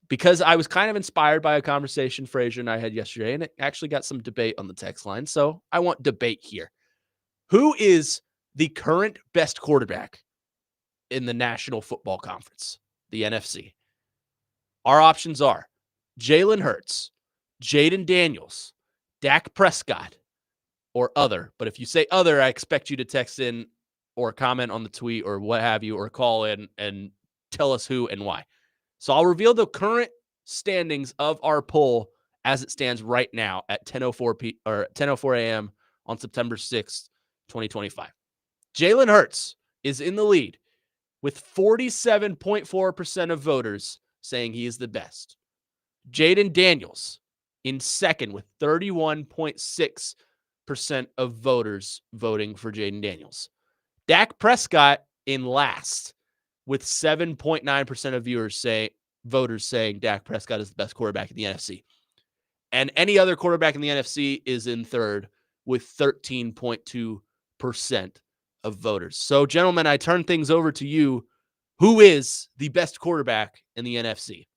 because I was kind of inspired by a conversation Frazier and I had yesterday, and it actually got some debate on the text line, so I want debate here. Who is the current best quarterback in the National Football Conference, the NFC? Our options are Jalen Hurts, Jaden Daniels, Dak Prescott, or other. But if you say other, I expect you to text in or comment on the tweet or what have you, or call in and tell us who and why. So I'll reveal the current standings of our poll as it stands right now at 10:04 a.m. on September 6th, 2025. Jalen Hurts is in the lead with 47.4% of voters saying he is the best. Jaden Daniels in second with 31.6% of voters voting for Jaden Daniels. Dak Prescott in last with 7.9% of voters saying Dak Prescott is the best quarterback in the NFC. And any other quarterback in the NFC is in third with 13.2% of voters. So, gentlemen, I turn things over to you. Who is the best quarterback in the NFC?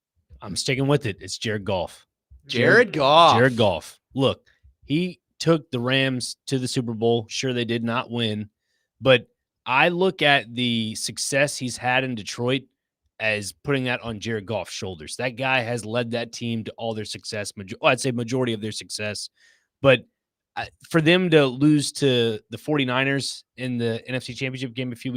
I'm sticking with it. It's Jared Goff. Jared Goff. Jared Goff. Look, he took the Rams to the Super Bowl. Sure, they did not win, but I look at the success he's had in Detroit as putting that on Jared Goff's shoulders. That guy has led that team to all their success. I'd say majority of their success. But for them to lose to the 49ers in the NFC Championship game a few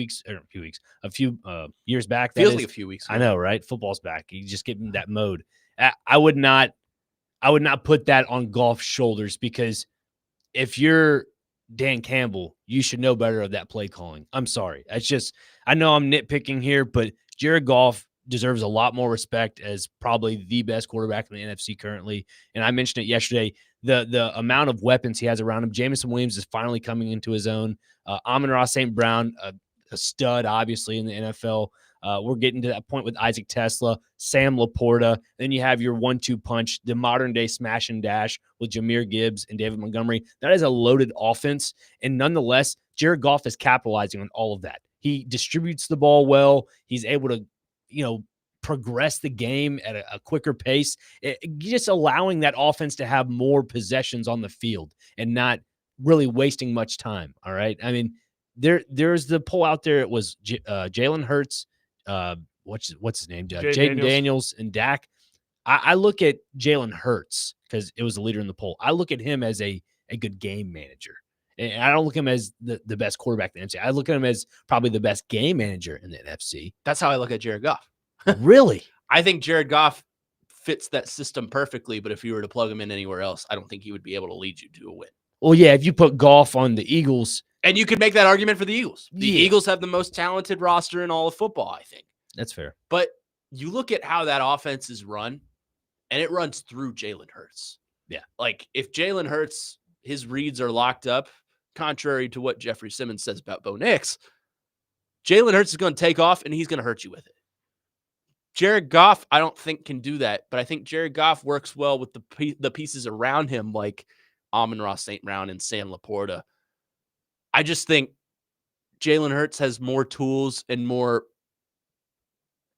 years back. Feels like a few weeks ago. I know, right? Football's back. You just get in that mode. I would not put that on Goff's shoulders, because if you're Dan Campbell, you should know better of that play calling. I'm sorry. It's just, I know I'm nitpicking here, but Jared Goff deserves a lot more respect as probably the best quarterback in the NFC currently. And I mentioned it yesterday, the amount of weapons he has around him. Jameson Williams is finally coming into his own. Amon-Ra St. Brown, a stud, obviously, in the NFL. We're getting to that point with Isaac Tesla, Sam Laporta. Then you have your 1-2 punch, the modern-day smash and dash with Jahmyr Gibbs and David Montgomery. That is a loaded offense, and nonetheless, Jared Goff is capitalizing on all of that. He distributes the ball well. He's able to, progress the game at a quicker pace, just allowing that offense to have more possessions on the field and not really wasting much time. All right. I mean, there's the poll out there. It was Jalen Hurts, what's his name? Jaden Daniels and Dak. I look at Jalen Hurts because it was the leader in the poll. I look at him as a good game manager. And I don't look at him as the best quarterback in the NFC. I look at him as probably the best game manager in the NFC. That's how I look at Jared Goff. Really? I think Jared Goff fits that system perfectly, but if you were to plug him in anywhere else, I don't think he would be able to lead you to a win. Well, yeah, if you put Goff on the Eagles. And you could make that argument for the Eagles. The Yeah. Eagles have the most talented roster in all of football, I think. That's fair. But you look at how that offense is run, and it runs through Jalen Hurts. Yeah. Like, if Jalen Hurts, his reads are locked up, contrary to what Jeffrey Simmons says about Bo Nix, Jalen Hurts is going to take off, and he's going to hurt you with it. Jared Goff, I don't think can do that, but I think Jared Goff works well with the pieces around him, like Amon-Ra St. Brown and Sam Laporta. I just think Jalen Hurts has more tools and more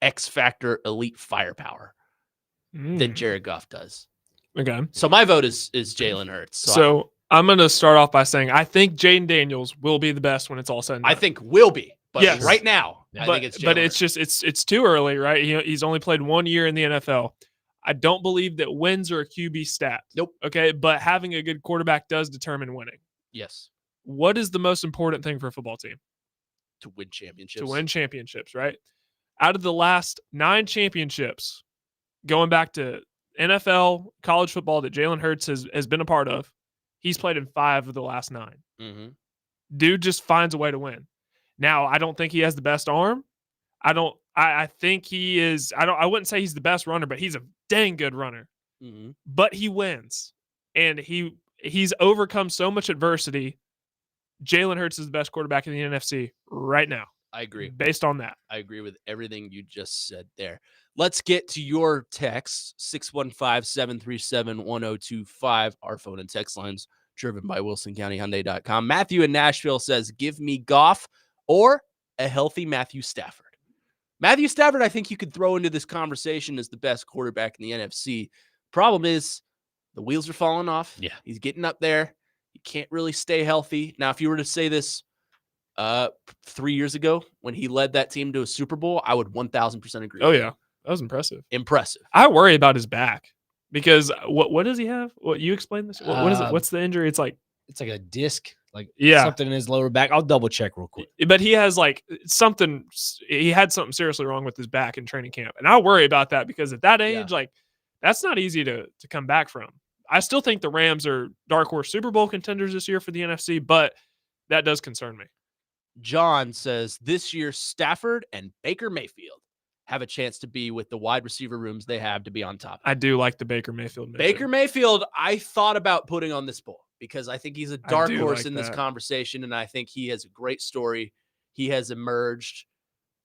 X-factor elite firepower than Jared Goff does. Okay. So my vote is Jalen Hurts. So I'm going to start off by saying I think Jaden Daniels will be the best when it's all said and done. I think will be. But Yes. right now, I but think it's Jalen but Hurts. it's just it's too early, right? He's only played 1 year in the NFL. I don't believe that wins are a QB stat. Nope. Okay, but having a good quarterback does determine winning. Yes. What is the most important thing for a football team? To win championships. To win championships, right? Out of the last 9 championships, going back to NFL, college football that Jalen Hurts has been a part of, he's played in 5 of the last 9. Mm-hmm. Dude just finds a way to win. Now, I don't think he has the best arm. I think he is. I wouldn't say he's the best runner, but he's a dang good runner. Mm-hmm. But he wins, and he's overcome so much adversity. Jalen Hurts is the best quarterback in the NFC right now. I agree. Based on that, I agree with everything you just said there. Let's get to your text, 615-737-1025. Our phone and text lines driven by WilsonCountyHyundai.com. Matthew in Nashville says, give me Goff or a healthy Matthew Stafford. Matthew Stafford, I think you could throw into this conversation as the best quarterback in the NFC. Problem is, the wheels are falling off. Yeah. He's getting up there. He can't really stay healthy. Now, if you were to say this 3 years ago when he led that team to a Super Bowl, I would 1,000% agree. oh with yeah, you. that was impressive. Impressive. I worry about his back because what does he have? What you explain this? What is it? What's the injury? It's like a disc, like Yeah. something in his lower back. I'll double check real quick. But he has like something. He had something seriously wrong with his back in training camp, and I worry about that because at that age, like that's not easy to come back from. I still think the Rams are dark horse Super Bowl contenders this year for the NFC, but that does concern me. John says this year Stafford and Baker Mayfield have a chance to be with the wide receiver rooms they have to be on top. I do like the Baker Mayfield mention. Baker Mayfield, I thought about putting on this poll because I think he's a dark horse like in this that. conversation, and I think he has a great story. He has emerged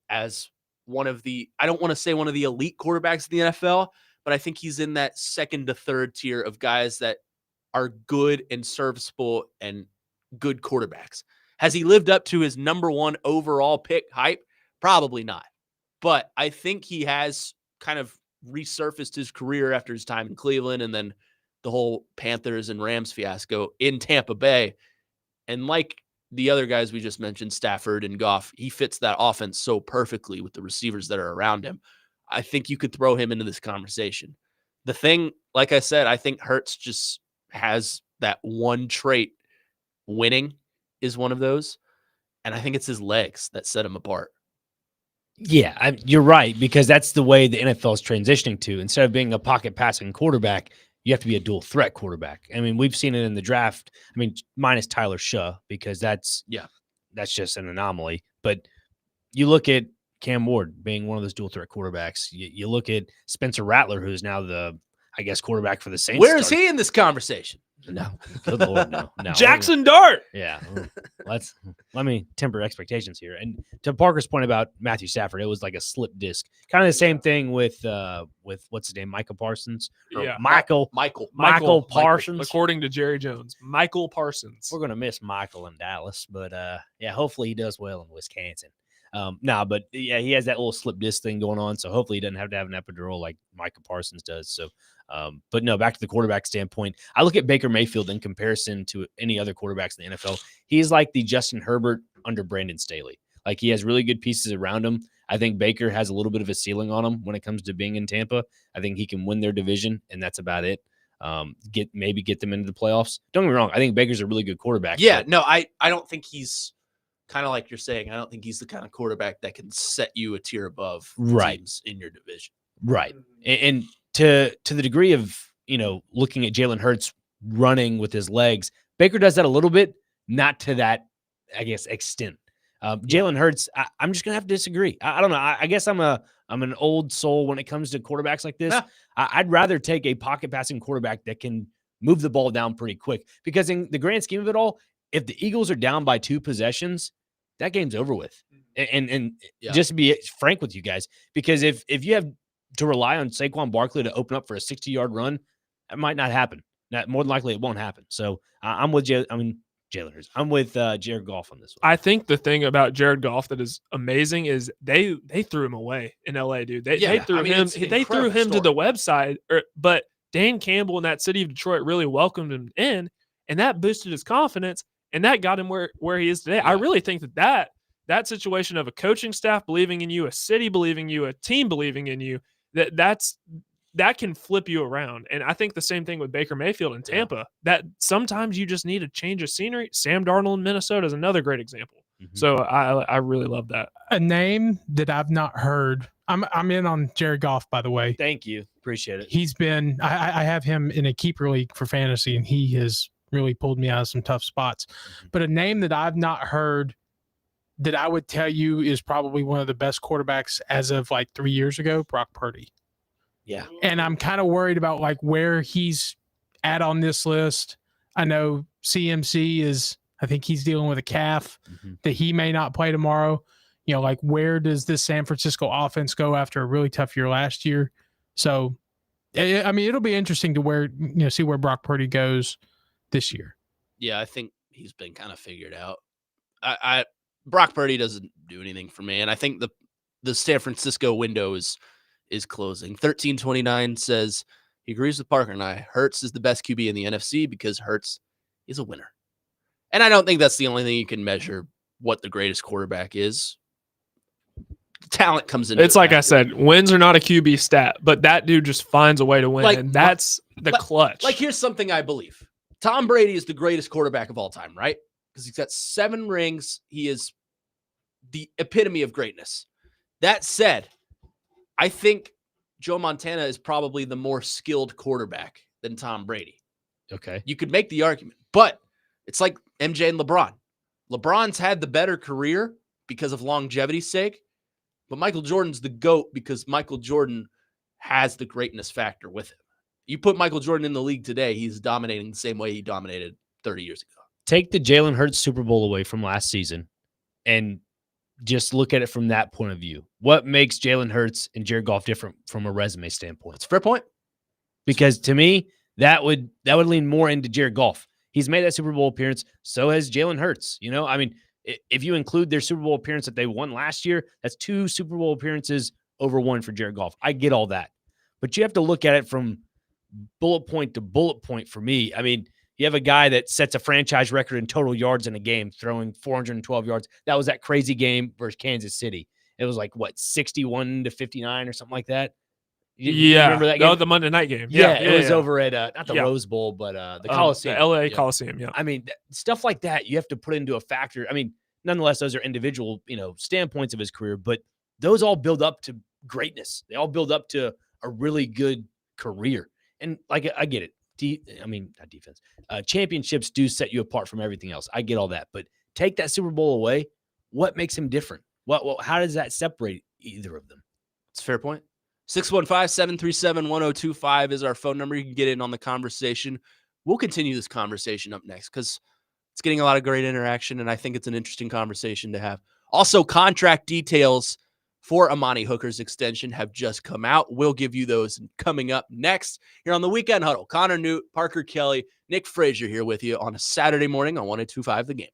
as one of the, I don't want to say one of the elite quarterbacks in the NFL, but I think he's in that second to third tier of guys that are good and serviceable and good quarterbacks. Has he lived up to his number 1 overall pick hype? Probably not. But I think he has kind of resurfaced his career after his time in Cleveland and then the whole Panthers and Rams fiasco in Tampa Bay. And like the other guys we just mentioned, Stafford and Goff, he fits that offense so perfectly with the receivers that are around him. I think you could throw him into this conversation. The thing, like I said, I think Hurts just has that one trait. Winning is one of those. And I think it's his legs that set him apart. Yeah, you're right, because that's the way the NFL is transitioning to. Instead of being a pocket passing quarterback, you have to be a dual threat quarterback. I mean, we've seen it in the draft. I mean, minus Tyler Shuh, because that's just an anomaly. But you look at Cam Ward being one of those dual threat quarterbacks. You look at Spencer Rattler, who's now the, I guess, quarterback for the Saints. Where is he in this conversation? No, good Lord, no. Jackson Dart. Yeah, let me temper expectations here. And to Parker's point about Matthew Stafford, it was like a slip disc, kind of the same thing with what's his name, Micah Parsons. Yeah, Michael Parsons. According to Jerry Jones, Michael Parsons. We're gonna miss Michael in Dallas, but yeah, hopefully he does well in Wisconsin. But yeah, he has that little slip disc thing going on, so hopefully he doesn't have to have an epidural like Micah Parsons does. So, but no, back to the quarterback standpoint, I look at Baker Mayfield in comparison to any other quarterbacks in the NFL. He's like the Justin Herbert under Brandon Staley. Like, he has really good pieces around him. I think Baker has a little bit of a ceiling on him when it comes to being in Tampa. I think he can win their division, and that's about it. Get them into the playoffs. Don't get me wrong, I think Baker's a really good quarterback. Yeah, no, I don't think he's kind of like you're saying. I don't think he's the kind of quarterback that can set you a tier above teams in your division. Right. And to the degree of, looking at Jalen Hurts running with his legs, Baker does that a little bit, not to that, I guess, extent. Jalen Hurts, I'm just going to have to disagree. I don't know. I guess I'm an old soul when it comes to quarterbacks like this. Yeah. I'd rather take a pocket passing quarterback that can move the ball down pretty quick, because in the grand scheme of it all, if the Eagles are down by 2 possessions, that game's over with. And just to be frank with you guys, because if you have to rely on Saquon Barkley to open up for a 60-yard run, that might not happen. More than likely, it won't happen. So I'm with Jalen Hurts. I'm with Jared Goff on this one. I think the thing about Jared Goff that is amazing is they threw him away in LA, dude. They threw him to the website, but Dan Campbell and that city of Detroit really welcomed him in, and that boosted his confidence, and that got him where he is today. I really think that situation of a coaching staff believing in you, a city believing in you, a team believing in you, that can flip you around. And I think the same thing with Baker Mayfield in Tampa, that sometimes you just need a change of scenery. Sam Darnold in Minnesota is another great example. So I really love that. A name that I've not heard. I'm in on Jared Goff, by the way. Thank you. Appreciate it. He's been I have him in a keeper league for fantasy, and he has really pulled me out of some tough spots. But a name that I've not heard that I would tell you is probably one of the best quarterbacks as of like 3 years ago, Brock Purdy. Yeah. And I'm kind of worried about like where he's at on this list. I know CMC is, I think he's dealing with a calf that he may not play tomorrow. You know, like where does this San Francisco offense go after a really tough year last year? So, I mean, it'll be interesting to see where Brock Purdy goes this year. Yeah, I think he's been kind of figured out. Brock Purdy doesn't do anything for me, and I think the San Francisco window is closing. 1329 says he agrees with Parker and I. Hurts is the best QB in the NFC because Hurts is a winner. And I don't think that's the only thing you can measure what the greatest quarterback is. Talent comes in. It's like I said, wins are not a QB stat, but that dude just finds a way to win, and that's the clutch. Like, here's something I believe. Tom Brady is the greatest quarterback of all time, right? Because he's got 7 rings. He is the epitome of greatness. That said, I think Joe Montana is probably the more skilled quarterback than Tom Brady. Okay. You could make the argument, but it's like MJ and LeBron. LeBron's had the better career because of longevity's sake, but Michael Jordan's the GOAT because Michael Jordan has the greatness factor with him. You put Michael Jordan in the league today, he's dominating the same way he dominated 30 years ago. Take the Jalen Hurts Super Bowl away from last season and just look at it from that point of view. What makes Jalen Hurts and Jared Goff different from a resume standpoint? That's a fair point. Because to me, that would lean more into Jared Goff. He's made that Super Bowl appearance. So has Jalen Hurts. You know, I mean, if you include their Super Bowl appearance that they won last year, that's 2 Super Bowl appearances over 1 for Jared Goff. I get all that. But you have to look at it from bullet point to bullet point for me. I mean, you have a guy that sets a franchise record in total yards in a game, throwing 412 yards. That was that crazy game versus Kansas City. It was like, 61-59 or something like that? You remember that game? Oh, the Monday night game. It was over at not the Rose Bowl, but the Coliseum. The LA Coliseum, yeah. I mean, stuff like that, you have to put into a factor. I mean, nonetheless, those are individual, standpoints of his career, but those all build up to greatness. They all build up to a really good career. And like, I get it. Not defense. Championships do set you apart from everything else. I get all that, but take that Super Bowl away. What makes him different? How does that separate either of them? It's a fair point. 615-737-1025 is our phone number. You can get in on the conversation. We'll continue this conversation up next because it's getting a lot of great interaction, and I think it's an interesting conversation to have. Also, contract details for Amani Hooker's extension have just come out. We'll give you those coming up next here on the Weekend Huddle. Connor Newt, Parker Kelly, Nick Frazier here with you on a Saturday morning on 102.5 The Game.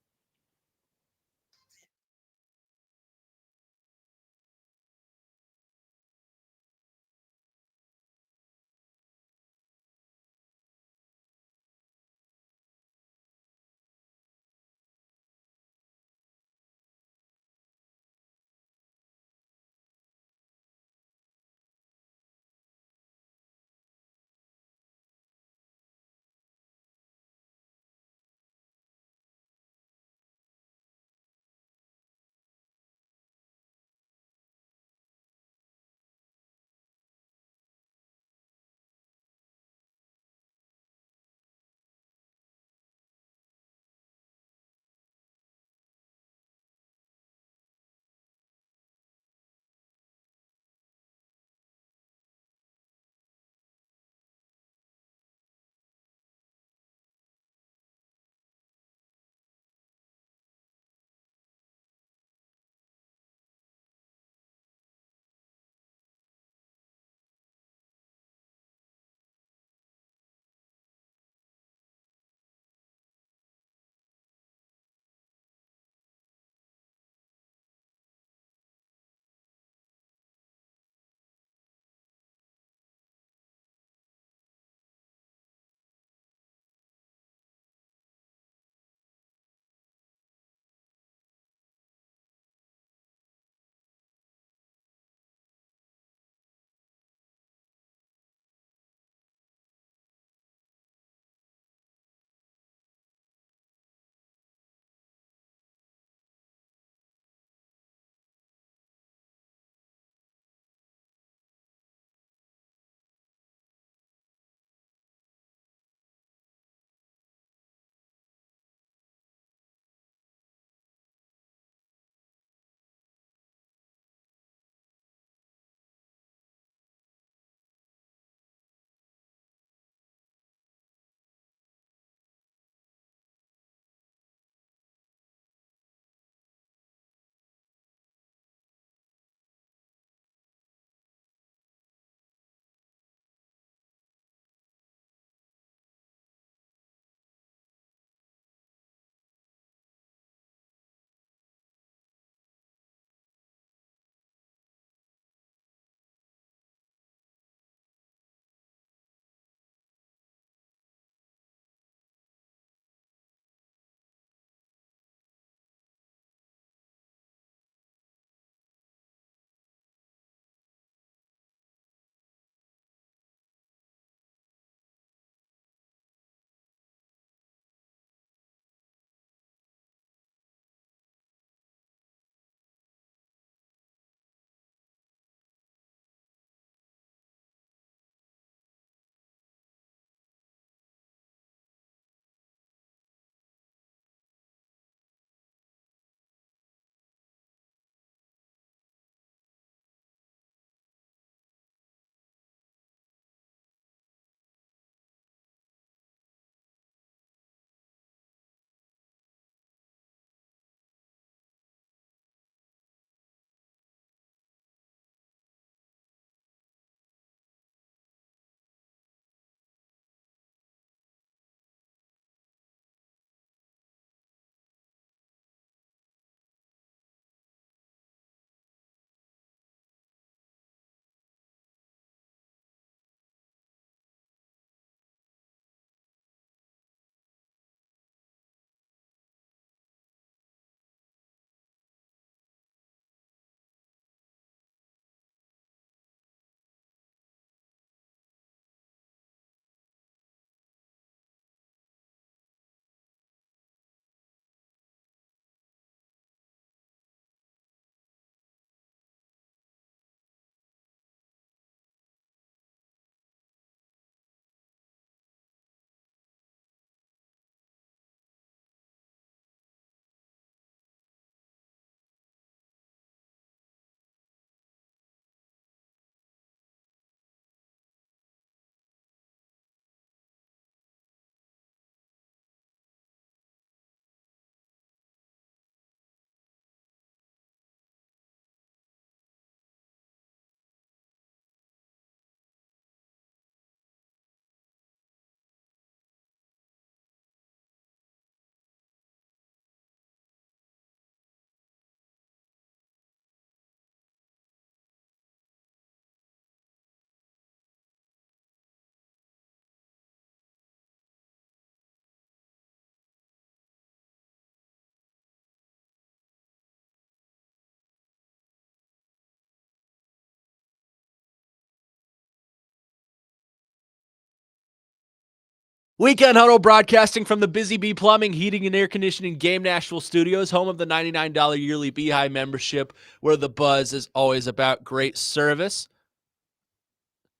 Weekend Huddle broadcasting from the Busy Bee Plumbing, Heating, and Air Conditioning Game Nashville Studios, home of the $99 yearly Beehive membership, where the buzz is always about great service.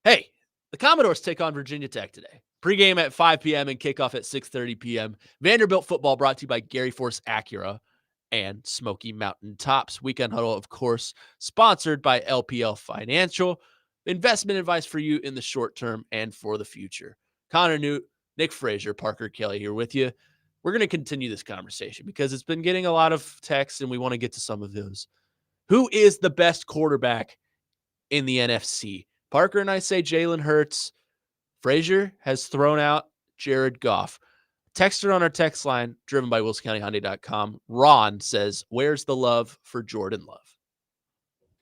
Hey, the Commodores take on Virginia Tech today. Pregame at 5 p.m. and kickoff at 6:30 p.m. Vanderbilt football brought to you by Gary Force Acura and Smoky Mountain Tops. Weekend Huddle, of course, sponsored by LPL Financial. Investment advice for you in the short term and for the future. Connor Newt, Nick Frazier, Parker Kelly here with you. We're going to continue this conversation because it's been getting a lot of texts and we want to get to some of those. Who is the best quarterback in the NFC? Parker and I say Jalen Hurts. Frazier has thrown out Jared Goff. Texter on our text line, driven by WilsonCountyHyundai.com. Ron says, where's the love for Jordan Love?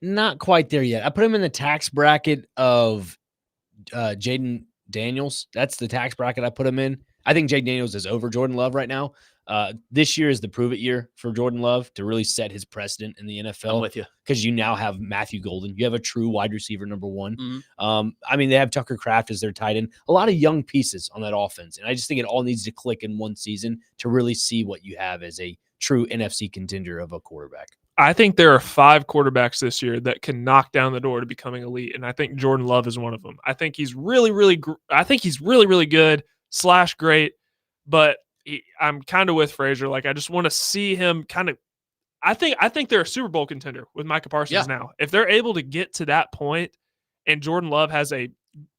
Not quite there yet. I put him in the tax bracket of Jaden Daniels. That's the tax bracket I put him in. I think Jaden Daniels is over Jordan Love right now. This year is the prove it year for Jordan Love to really set his precedent in the NFL. I'm with you. Because you now have Matthew Golden. You have a true wide receiver, number one. Mm-hmm. I mean, they have Tucker Kraft as their tight end. A lot of young pieces on that offense. And I just think it all needs to click in one season to really see what you have as a true NFC contender of a quarterback. I think there are 5 quarterbacks this year that can knock down the door to becoming elite, and I think Jordan Love is one of them. I think he's really good / great, but I'm kind of with Frazier. Like, I just want to see him kind of. I think they're a Super Bowl contender with Micah Parsons now. If they're able to get to that point, and Jordan Love has a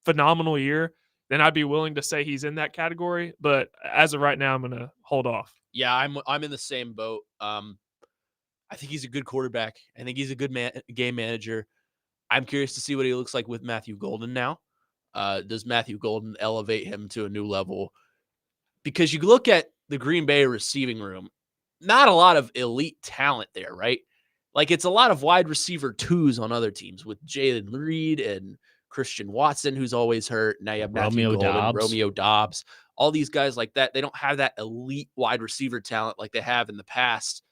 phenomenal year, then I'd be willing to say he's in that category. But as of right now, I'm going to hold off. Yeah, I'm in the same boat. I think he's a good quarterback. I think he's a good game manager. I'm curious to see what he looks like with Matthew Golden now. Does Matthew Golden elevate him to a new level? Because you look at the Green Bay receiving room, not a lot of elite talent there, right? Like, it's a lot of wide receiver twos on other teams with Jalen Reed and Christian Watson, who's always hurt. Now you have Matthew Golden, Romeo Dobbs, all these guys like that. They don't have that elite wide receiver talent like they have in the past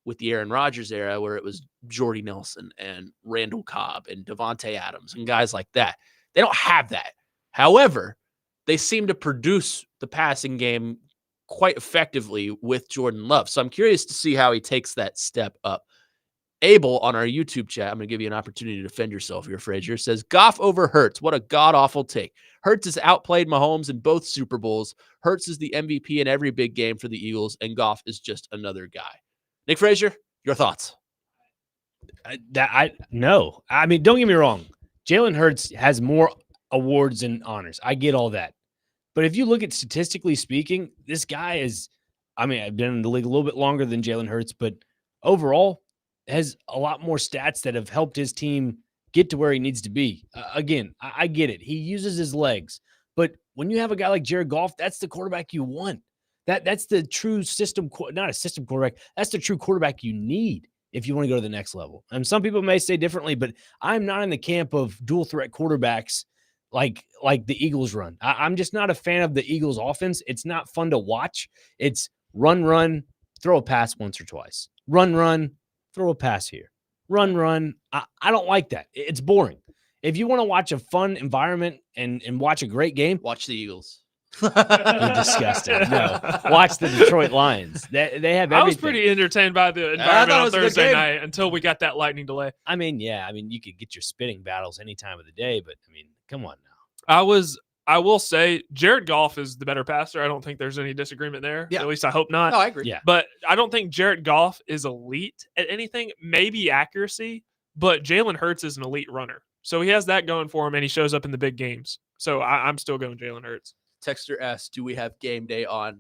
with the Aaron Rodgers era, where it was Jordy Nelson and Randall Cobb and Devontae Adams and guys like that. They don't have that. However, they seem to produce the passing game quite effectively with Jordan Love. So I'm curious to see how he takes that step up. Abel on our YouTube chat, I'm going to give you an opportunity to defend yourself here, Frazier, says, Goff over Hurts. What a god-awful take. Hurts has outplayed Mahomes in both Super Bowls. Hurts is the MVP in every big game for the Eagles, and Goff is just another guy. Nick Frazier, your thoughts? No. I mean, don't get me wrong. Jalen Hurts has more awards and honors. I get all that. But if you look at statistically speaking, this guy is, I mean, I've been in the league a little bit longer than Jalen Hurts, but overall has a lot more stats that have helped his team get to where he needs to be. Again, I get it. He uses his legs. But when you have a guy like Jared Goff, that's the quarterback you want. That's the true system, not a system quarterback. That's the true quarterback you need if you want to go to the next level. And some people may say differently, but I'm not in the camp of dual threat quarterbacks like the Eagles run. I'm just not a fan of the Eagles offense. It's not fun to watch. It's run, throw a pass once or twice. Run, throw a pass here. Run. I don't like that. It's boring. If you want to watch a fun environment and watch a great game, watch the Eagles. You're disgusting. No, watch the Detroit Lions. They have everything. I was pretty entertained by the environment on Thursday night until we got that lightning delay. I mean, yeah. I mean, you could get your spitting battles any time of the day, but I mean, come on now. I will say Jared Goff is the better passer. I don't think there's any disagreement there. Yeah. At least I hope not. No, I agree. Yeah. But I don't think Jared Goff is elite at anything, maybe accuracy, but Jalen Hurts is an elite runner. So he has that going for him, and he shows up in the big games. So I'm still going Jalen Hurts. Texter asks, do we have game day on?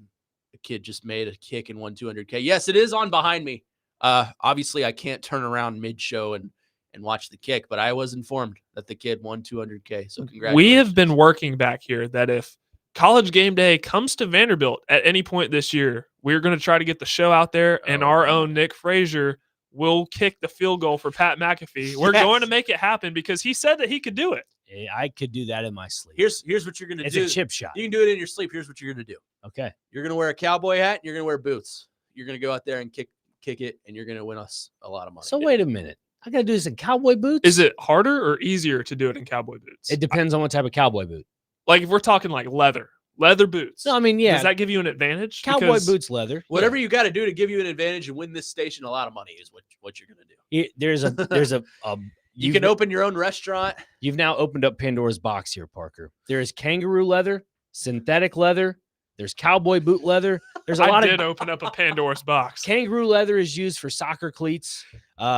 A kid just made a kick and won $200K. Yes, it is on behind me. Obviously, I can't turn around mid-show and watch the kick, but I was informed that the kid won $200K. So congratulations. We have been working back here that if College Game Day comes to Vanderbilt at any point this year, we're going to try to get the show out there, and our own Nick Frazier will kick the field goal for Pat McAfee. We're going to make it happen because he said that he could do it. I could do that in my sleep. Here's what you're going to do. It's a chip shot. You can do it in your sleep. Here's what you're going to do. Okay. You're going to wear a cowboy hat. And you're going to wear boots. You're going to go out there and kick it, and you're going to win us a lot of money. So wait a minute. I got to do this in cowboy boots? Is it harder or easier to do it in cowboy boots? It depends on what type of cowboy boot. Like if we're talking like leather, Leather boots. No, I mean, yeah, Does that give you an advantage? cowboy Because boots, leather. Whatever you got to do to give you an advantage and win this station a lot of money is what you're going to do. There's a You can open your own restaurant. You've now opened up Pandora's box here, Parker. There is kangaroo leather, synthetic leather. There's cowboy boot leather. There's a lot I did of open up a Pandora's box. kangaroo leather is used for soccer cleats.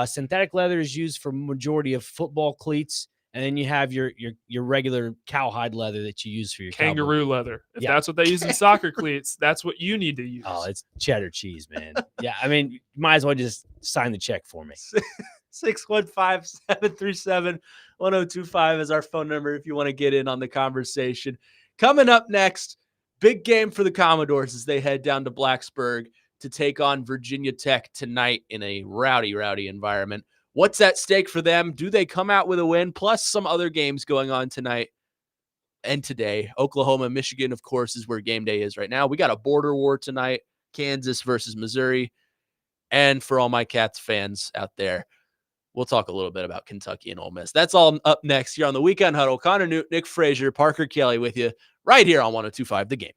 Synthetic leather is used for majority of football cleats. And then you have your regular cowhide leather that you use for your Kangaroo cowboy. leather. If Yeah. that's what they use in soccer cleats, that's what you need to use. Oh, it's cheddar cheese, man. Yeah, I mean, you might as well just sign the check for me. 615-737-1025 is our phone number if you want to get in on the conversation. Coming up next, big game for the Commodores as they head down to Blacksburg to take on Virginia Tech tonight in a rowdy environment. What's at stake for them? Do they come out with a win? Plus some other games going on tonight and today. Oklahoma, Michigan, of course, is where game day is right now. We got a border war tonight, Kansas versus Missouri. And for all my Cats fans out there, we'll talk a little bit about Kentucky and Ole Miss. That's all up next here on the Weekend Huddle. Connor Newt, Nick Frazier, Parker Kelly with you right here on 102.5 The Game.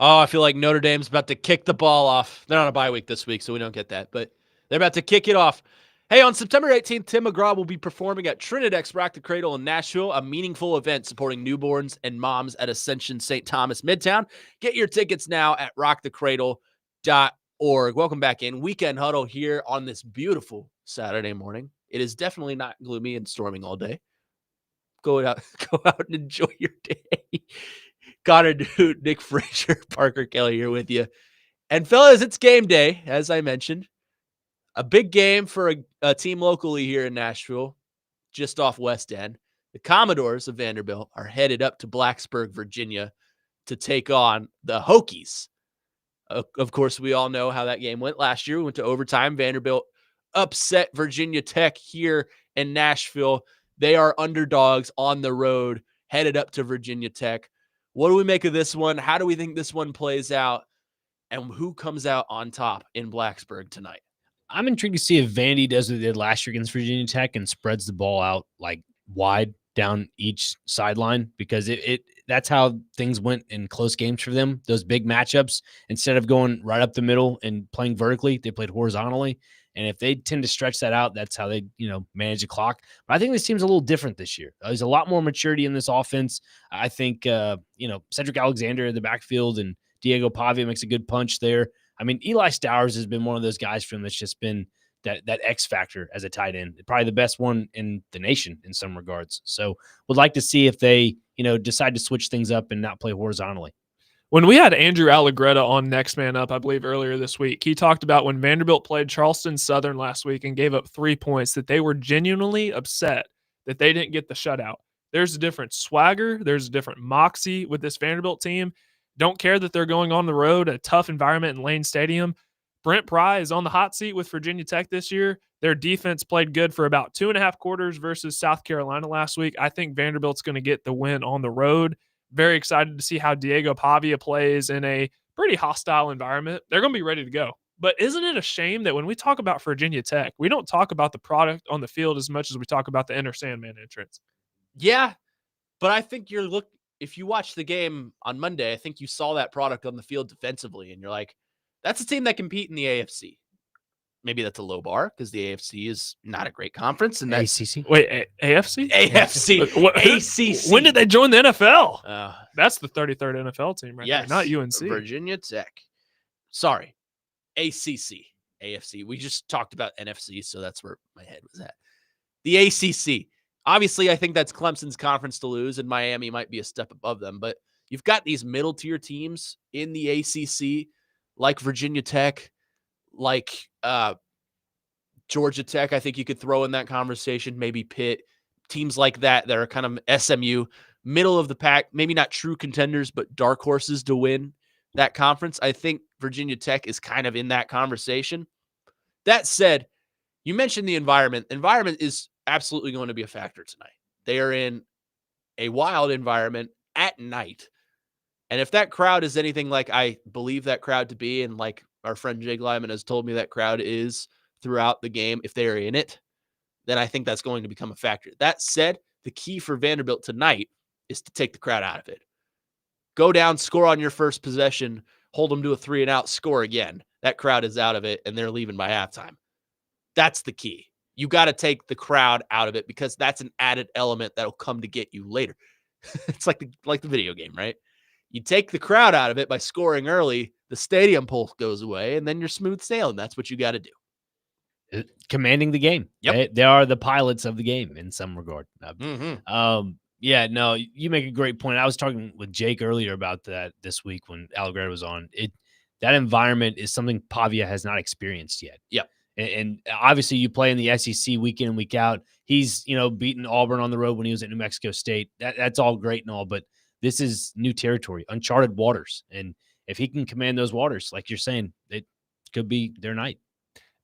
Oh, I feel like Notre Dame's about to kick the ball off. They're on a bye week this week, so we don't get that, but they're about to kick it off. Hey, on September 18th, Tim McGraw will be performing at Trinidad's Rock the Cradle in Nashville, a meaningful event supporting newborns and moms at Ascension St. Thomas Midtown. Get your tickets now at rockthecradle.org. Welcome back in. Weekend Huddle here on this beautiful Saturday morning. It is definitely not gloomy and storming all day. Go out and enjoy your day. Connor Dude, Nick Frazier, Parker Kelly here with you. And fellas, it's game day, as I mentioned. A big game for a team locally here in Nashville, just off West End. The Commodores of Vanderbilt are headed up to Blacksburg, Virginia, to take on the Hokies. Of course, we all know how that game went last year. We went to overtime. Vanderbilt upset Virginia Tech here in Nashville. They are underdogs on the road, headed up to Virginia Tech. What do we make of this one? How do we think this one plays out? And who comes out on top in Blacksburg tonight? I'm intrigued to see if Vandy does what they did last year against Virginia Tech and spreads the ball out like wide down each sideline, because that's how things went in close games for them. Those big matchups, instead of going right up the middle and playing vertically, they played horizontally. And if they tend to stretch that out, that's how they, manage the clock. But I think this team's a little different this year. There's a lot more maturity in this offense. I think, Cedric Alexander in the backfield and Diego Pavia makes a good punch there. I mean, Eli Stowers has been one of those guys for him that's just been that X factor as a tight end, probably the best one in the nation in some regards. So would like to see if they, decide to switch things up and not play horizontally. When we had Andrew Allegretta on Next Man Up, I believe earlier this week, he talked about when Vanderbilt played Charleston Southern last week and gave up 3 points, that they were genuinely upset that they didn't get the shutout. There's a different swagger. There's a different moxie with this Vanderbilt team. Don't care that they're going on the road, a tough environment in Lane Stadium. Brent Pry is on the hot seat with Virginia Tech this year. Their defense played good for about 2.5 quarters versus South Carolina last week. I think Vanderbilt's going to get the win on the road. Very excited to see how Diego Pavia plays in a pretty hostile environment. They're going to be ready to go. But isn't it a shame that when we talk about Virginia Tech, we don't talk about the product on the field as much as we talk about the Enter Sandman entrance? Yeah, but I think if you watch the game on Monday, I think you saw that product on the field defensively, and you're like, that's a team that compete in the AFC. Maybe that's a low bar because the AFC is not a great conference. And that's ACC? Wait, AFC? AFC. ACC. When did they join the NFL? That's the 33rd NFL team right there, not UNC. Virginia Tech. Sorry. ACC. AFC. We just talked about NFC, so that's where my head was at. The ACC. Obviously, I think that's Clemson's conference to lose, and Miami might be a step above them. But you've got these middle-tier teams in the ACC, like Virginia Tech, like Georgia Tech. I think you could throw in that conversation. Maybe Pitt. Teams like that are kind of SMU, middle of the pack, maybe not true contenders, but dark horses to win that conference. I think Virginia Tech is kind of in that conversation. That said, you mentioned the environment. Environment is absolutely going to be a factor tonight. They are in a wild environment at night. And if that crowd is anything like I believe that crowd to be, and like our friend Jake Lyman has told me that crowd is throughout the game, if they are in it, then I think that's going to become a factor. That said, the key for Vanderbilt tonight is to take the crowd out of it. Go down, score on your first possession, hold them to a 3-and-out, score again. That crowd is out of it, and they're leaving by halftime. That's the key. You got to take the crowd out of it because that's an added element that'll come to get you later. It's like the video game, right? You take the crowd out of it by scoring early, the stadium pulse goes away, and then you're smooth sailing. That's what you got to do. Commanding the game. Yep. They are the pilots of the game in some regard. Mm-hmm. Yeah, no, you make a great point. I was talking with Jake earlier about that this week when Allegretta was on. That environment is something Pavia has not experienced yet. Yep. And obviously you play in the SEC week in and week out. He's, beaten Auburn on the road when he was at New Mexico State. That's all great and all, but this is new territory, uncharted waters. And if he can command those waters, like you're saying, it could be their night.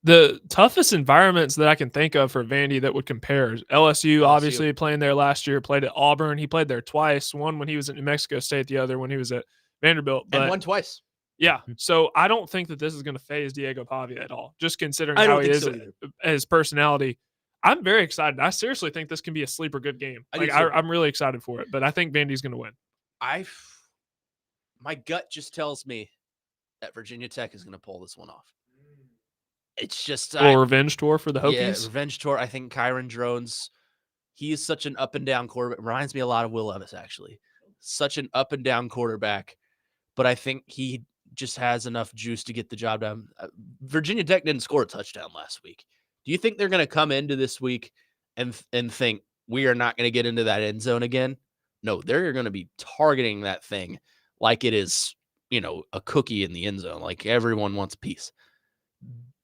The toughest environments that I can think of for Vandy that would compare is LSU, obviously playing there last year, played at Auburn. He played there twice, one when he was at New Mexico State, the other when he was at Vanderbilt. And won twice. Yeah. So I don't think that this is going to phase Diego Pavia at all, just considering how he is, his personality. I'm very excited. I seriously think this can be a sleeper good game. I'm really excited for it, but I think Vandy's going to win. My gut just tells me that Virginia Tech is going to pull this one off. It's just A little revenge tour for the Hokies. Yeah, revenge tour. I think Kyron Drones, he is such an up and down quarterback. Reminds me a lot of Will Levis, actually. Such an up and down quarterback, but I think he just has enough juice to get the job done. Virginia Tech didn't score a touchdown last week. Do you think they're going to come into this week and think we are not going to get into that end zone again? No, they're going to be targeting that thing like it is, a cookie in the end zone. Like everyone wants a piece.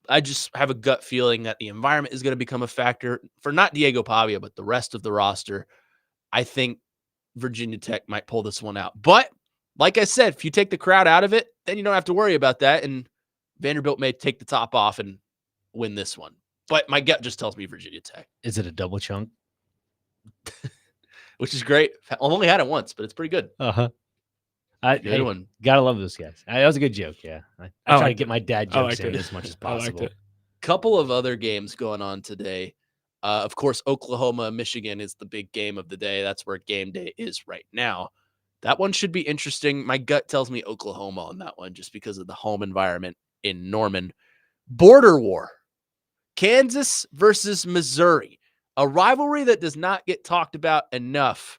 I just have a gut feeling that the environment is going to become a factor for not Diego Pavia, but the rest of the roster. I think Virginia Tech might pull this one out. But like I said, if you take the crowd out of it, then you don't have to worry about that. And Vanderbilt may take the top off and win this one. But my gut just tells me Virginia Tech. Is it a double chunk? Which is great. I've only had it once, but it's pretty good. Uh-huh. Good one. Gotta love those guys. That was a good joke, yeah. I try to get my dad jokes in as much as possible. Couple of other games going on today. Of course, Oklahoma, Michigan is the big game of the day. That's where game day is right now. That one should be interesting. My gut tells me Oklahoma on that one just because of the home environment in Norman. Border war. Kansas versus Missouri. A rivalry that does not get talked about enough.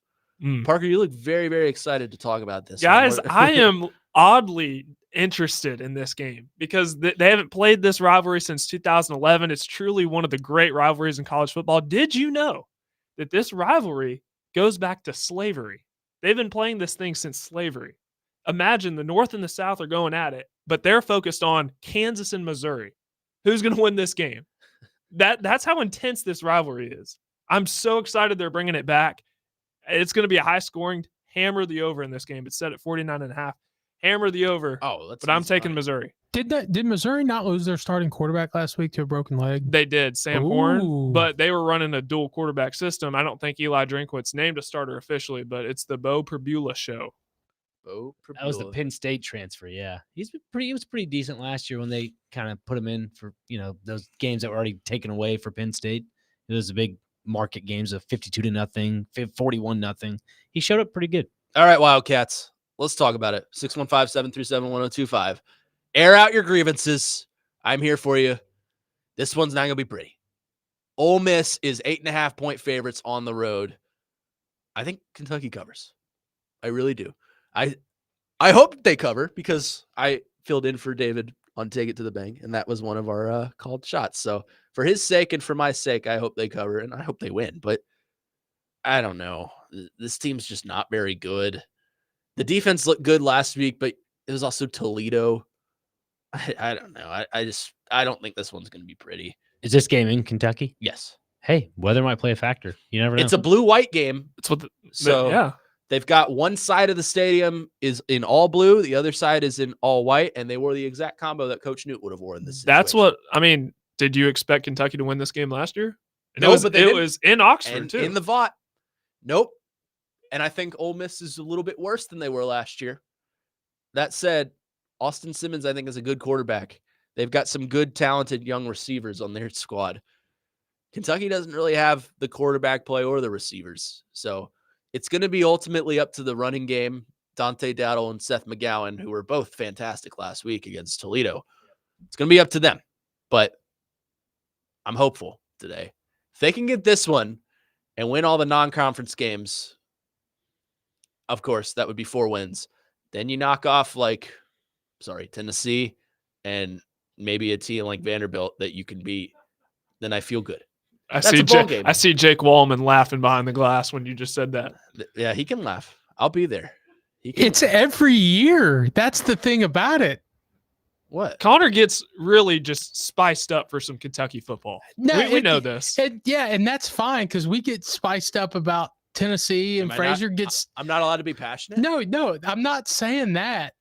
Parker, you look very, very excited to talk about this. Guys, I am oddly interested in this game because they haven't played this rivalry since 2011. It's truly one of the great rivalries in college football. Did you know that this rivalry goes back to slavery? They've been playing this thing since slavery. Imagine the North and the South are going at it, but they're focused on Kansas and Missouri. Who's going to win this game? That's how intense this rivalry is. I'm so excited they're bringing it back. It's going to be a high-scoring. Hammer the over in this game. It's set at 49.5. Hammer the over. But I'm taking Missouri. Did Missouri not lose their starting quarterback last week to a broken leg? They did, Sam Horn, but they were running a dual quarterback system. I don't think Eli Drinkwitz named a starter officially, but it's the Bo Perbula show. That was the Penn State transfer, yeah. He was pretty decent last year when they kind of put him in for, those games that were already taken away for Penn State. It was a big market games of 52-0, 41-0. He showed up pretty good. All right, Wildcats. Let's talk about it. 615-737-1025. Air out your grievances. I'm here for you. This one's not going to be pretty. Ole Miss is 8.5-point favorites on the road. I think Kentucky covers. I really do. I hope they cover because I filled in for David on Take It to the Bank, and that was one of our called shots. So for his sake and for my sake, I hope they cover, and I hope they win. But I don't know. This team's just not very good. The defense looked good last week, but it was also Toledo. I don't know. I don't think this one's going to be pretty. Is this game in Kentucky? Yes. Hey, weather might play a factor. You never know. It's a blue-white game. It's what yeah. They've got one side of the stadium is in all blue, the other side is in all white, and they wore the exact combo that Coach Newt would have worn in this situation. That's what I mean. Did you expect Kentucky to win this game last year? No, but it was in Oxford too. In the Vaught. Nope. And I think Ole Miss is a little bit worse than they were last year. That said, Austin Simmons, I think, is a good quarterback. They've got some good, talented young receivers on their squad. Kentucky doesn't really have the quarterback play or the receivers. So it's going to be ultimately up to the running game. Dante Dowdle and Seth McGowan, who were both fantastic last week against Toledo. It's going to be up to them. But I'm hopeful today. If they can get this one and win all the non-conference games, of course, that would be 4 wins. Then you knock off Tennessee and maybe a team like Vanderbilt that you can beat. Then I feel good. I see Jake Wallman laughing behind the glass when you just said that. Yeah, he can laugh. I'll be there. It's every year. That's the thing about it. What? Connor gets really just spiced up for some Kentucky football. No, we know this. And that's fine because we get spiced up about Tennessee and Fraser gets. I'm not allowed to be passionate? No, I'm not saying that.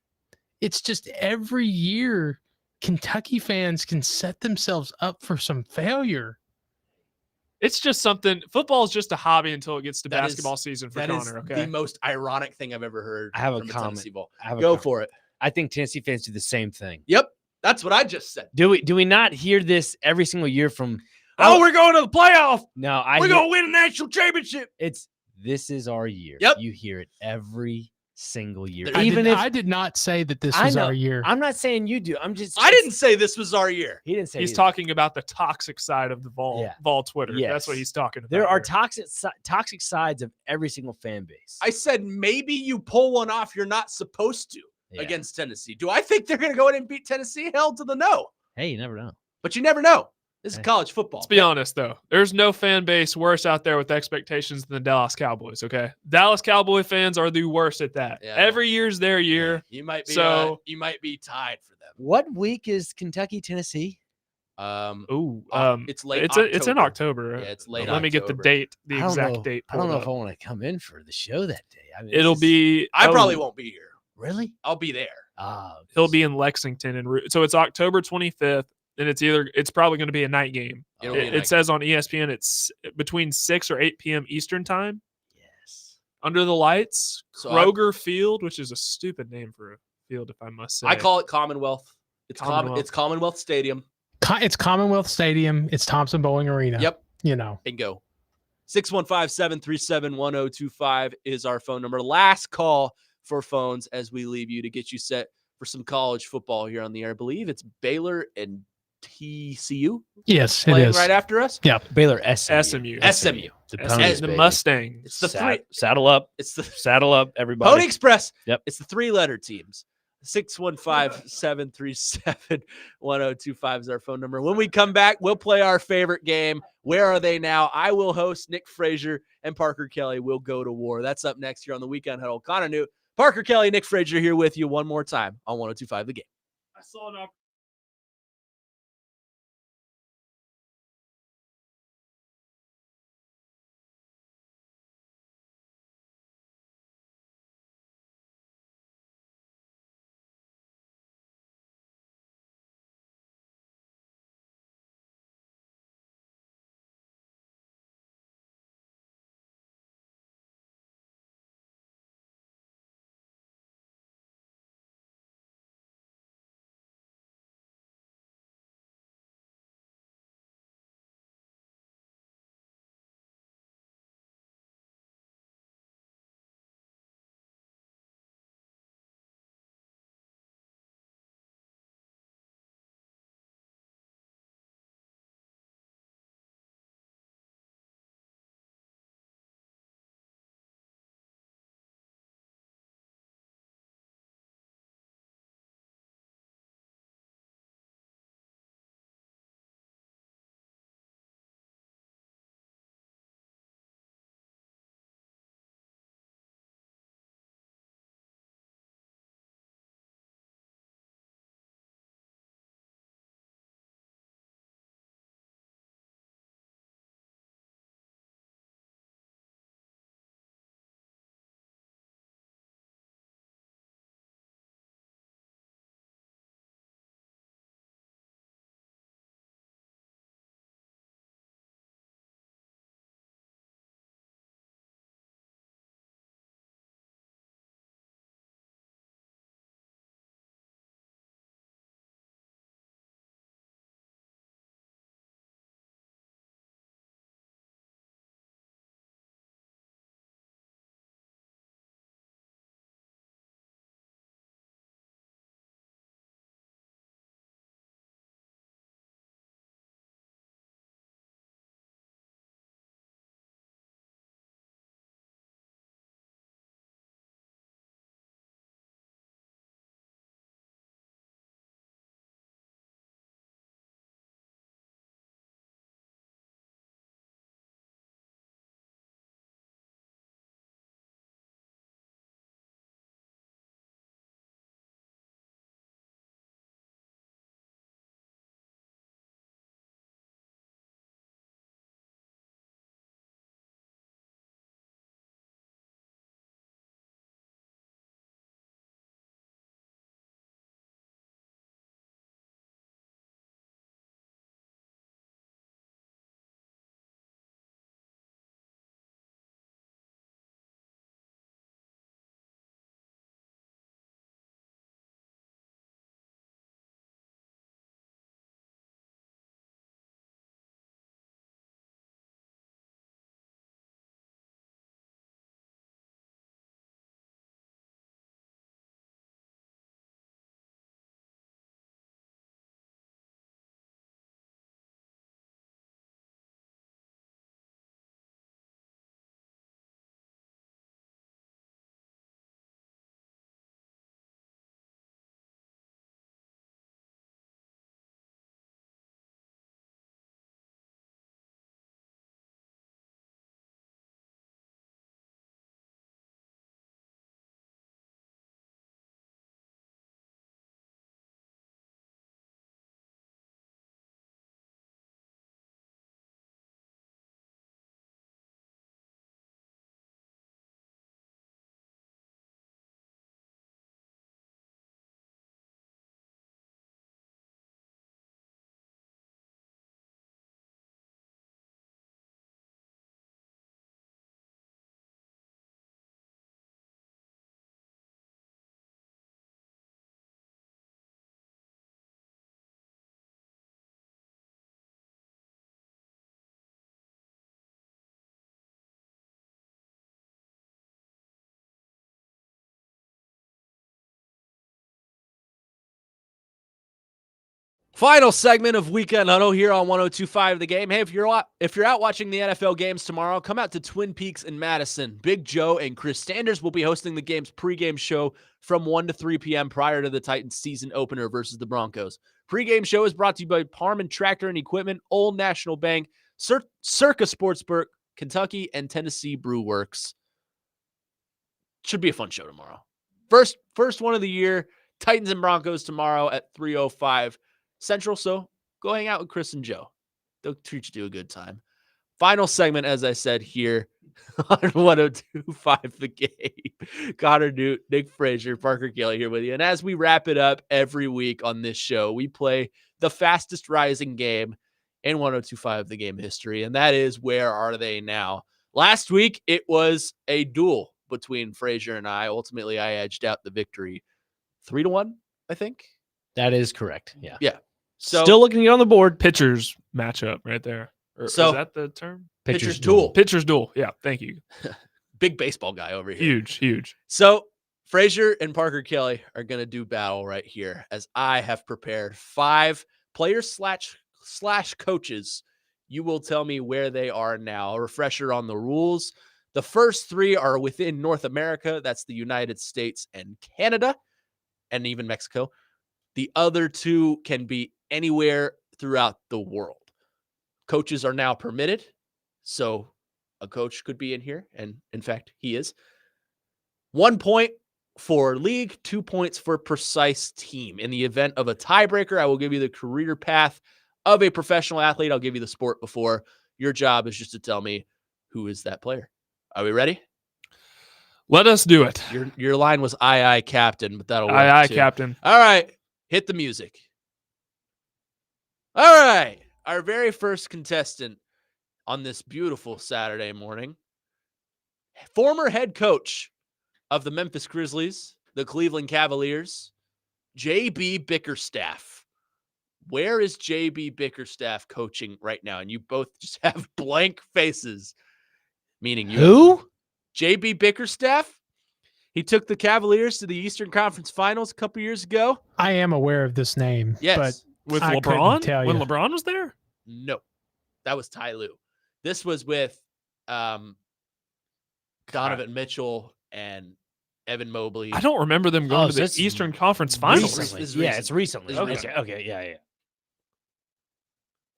It's just every year Kentucky fans can set themselves up for some failure. It's just something. Football is just a hobby until it gets to basketball season for Connor. Okay, the most ironic thing I've ever heard. I have a comment. Go for it. I think Tennessee fans do the same thing. Yep, that's what I just said. Do we not hear this every single year from? Oh, we're going to the playoff. No, we're going to win a national championship. This is our year. Yep, you hear it every single year. I Even if I did not say that this I was know, our year. I'm not saying you do. I'm just. I didn't say this was our year. He didn't say He's either. talking about the toxic side of the Vol Twitter. That's what Yes. he's talking about. There are here. toxic sides of every single fan base. I said maybe you pull one off you're not supposed to Yeah. against Tennessee. Do I think they're going to go in and beat Tennessee? Hell to the no. Hey, you never know. But you never know. This is Hey. college football. Let's be honest, though. There's no fan base worse out there with expectations than the Dallas Cowboys, okay? Dallas Cowboy fans are the worst at that. Yeah. Every year's their year. You might be So- tied for them. What week is Kentucky, Tennessee? It's late. It's in October. Yeah, it's late. Let me get the October. date, the I don't exact know- date. I don't know pulled if I up. want to come in for the show that day. I mean, It'll be. I probably won't be here. really. I'll be there. He'll be in Lexington, and so it's October 25th, and it's probably going to be a night game. It'll be a night It says on ESPN it's between 6 or 8 p.m. Eastern time. Yes. Under the lights, So Kroger Field, which is a stupid name for a field, if I must say. I call it Commonwealth. It's Commonwealth. It's Commonwealth Stadium. It's Commonwealth Stadium. It's Thompson Bowling Arena. Yep. You know. Bingo. 615-737-1025 is our phone number. Last call for phones as we leave you to get you set for some college football here on the air. I believe it's Baylor and TCU Yes, it playing is. right after us. Yeah. Baylor SMU. SMU. SMU. The SMU, Ponies, the baby. Mustang. It's the three. Saddle up. It's the Saddle up, everybody. Pony Express. Yep. It's the three-letter teams. 615-737-1025 is our phone number. When we come back, we'll play our favorite game. Where are they now? I will host. Nick Frazier and Parker Kelly will go to war. That's up next here on the Weekend Huddle. Connor Newt, Parker Kelly, Nick Frazier here with you one more time on 1025 The Game. I saw an opportunity. Final segment of Weekend Huddle here on 102.5 The Game. Hey, if you're out watching the NFL games tomorrow, come out to Twin Peaks in Madison. Big Joe and Chris Sanders will be hosting the game's pregame show from 1 to 3 p.m. prior to the Titans season opener versus the Broncos. Pregame show is brought to you by Parman Tractor and Equipment, Old National Bank, Circa Sportsbook, Kentucky, and Tennessee Brew Works. Should be a fun show tomorrow. First one of the year. Titans and Broncos tomorrow at 3:05 Central. So go hang out with Chris and Joe. They'll treat you to a good time. Final segment, as I said, here on 102.5 The Game. Connor Newt, Nick Frazier, Parker Kelly here with you. And as we wrap it up every week on this show, we play the fastest rising game in 102.5 The Game history. And that is, where are they now? Last week, it was a duel between Frazier and I. Ultimately, I edged out the victory 3-1, I think. That is correct. Yeah. Yeah. So Still looking good on the board. Pitchers matchup right there. So- is that the term? pitcher's duel. Pitchers duel. Yeah, thank you. Big baseball guy over here. Huge. So Frazier and Parker Kelly are going to do battle right here, as I have prepared 5 players slash coaches. You will tell me where they are now. A refresher on the rules. The first 3 are within North America. That's the United States and Canada, and even Mexico. The other 2 can be anywhere throughout the world. Coaches are now permitted. So a coach could be in here. And in fact, he is. 1 point for league, 2 points for precise team. In the event of a tiebreaker, I will give you the career path of a professional athlete. I'll give you the sport before. Your job is just to tell me who is that player. Are we ready? Let us do it. Your line was aye, captain, but that'll work Aye, too. Captain. All right. Hit the music. All right. Our very first contestant on this beautiful Saturday morning, former head coach of the Memphis Grizzlies, the Cleveland Cavaliers, J.B. Bickerstaff. Where is J.B. Bickerstaff coaching right now? And you both just have blank faces, meaning you. Who? J.B. Bickerstaff. He took the Cavaliers to the Eastern Conference Finals a couple years ago. I am aware of this name. Yes. With I couldn't LeBron? tell When you. LeBron was there? No, that was Ty Lue. This was with Donovan Mitchell and Evan Mobley. I don't remember them going Oh, to so the it's Eastern Conference Finals. Recently. It's Yeah, recent. it's recently. It's Okay. recent. Okay. Yeah.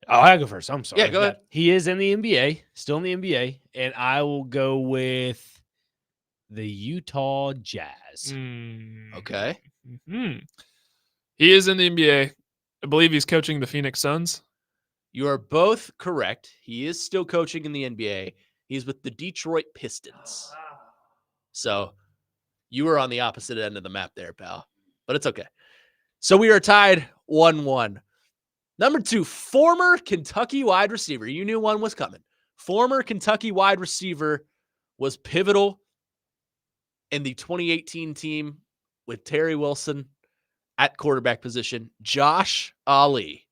Oh, I'll go first. I'm sorry. Yeah, go ahead. He is in the NBA, still in the NBA, and I will go with the Utah Jazz. Okay. Mhm. He is in the NBA. I believe he's coaching the Phoenix Suns. You are both correct. He is still coaching in the NBA. He's with the Detroit Pistons. So you were on the opposite end of the map there, pal. But it's okay. So we are tied 1-1. Number 2, former Kentucky wide receiver. You knew one was coming. Former Kentucky wide receiver, was pivotal in the 2018 team with Terry Wilson at quarterback position. Josh Ali.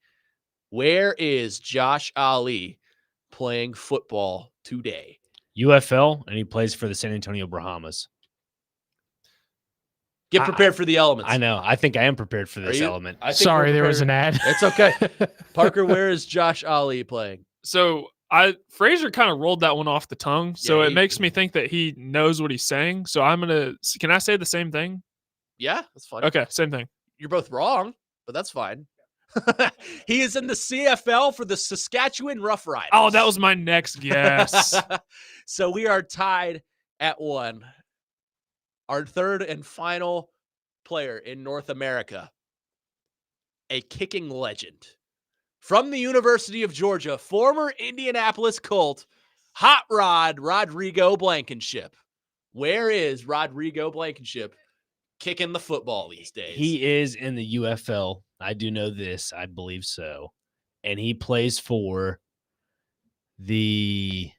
Where is Josh Ali playing football today? UFL, and he plays for the San Antonio Brahmas. Get prepared for the elements. I know. I think I am prepared for this you? element. I think Sorry, we're there was prepared. an ad. It's okay. Parker, where is Josh Ali playing? So Frazier kind of rolled that one off the tongue. So Yeah, it makes me think that he knows what he's saying. So can I say the same thing? Yeah, that's fine. Okay, same thing. You're both wrong, but that's fine. He is in the CFL for the Saskatchewan Roughriders. Oh, that was my next guess. So we are tied at 1. Our third and final player in North America, a kicking legend from the University of Georgia, former Indianapolis Colt, Hot Rod Rodrigo Blankenship. Where is Rodrigo Blankenship kicking the football these days? He is in the UFL. I do know this. I believe so. And he plays for the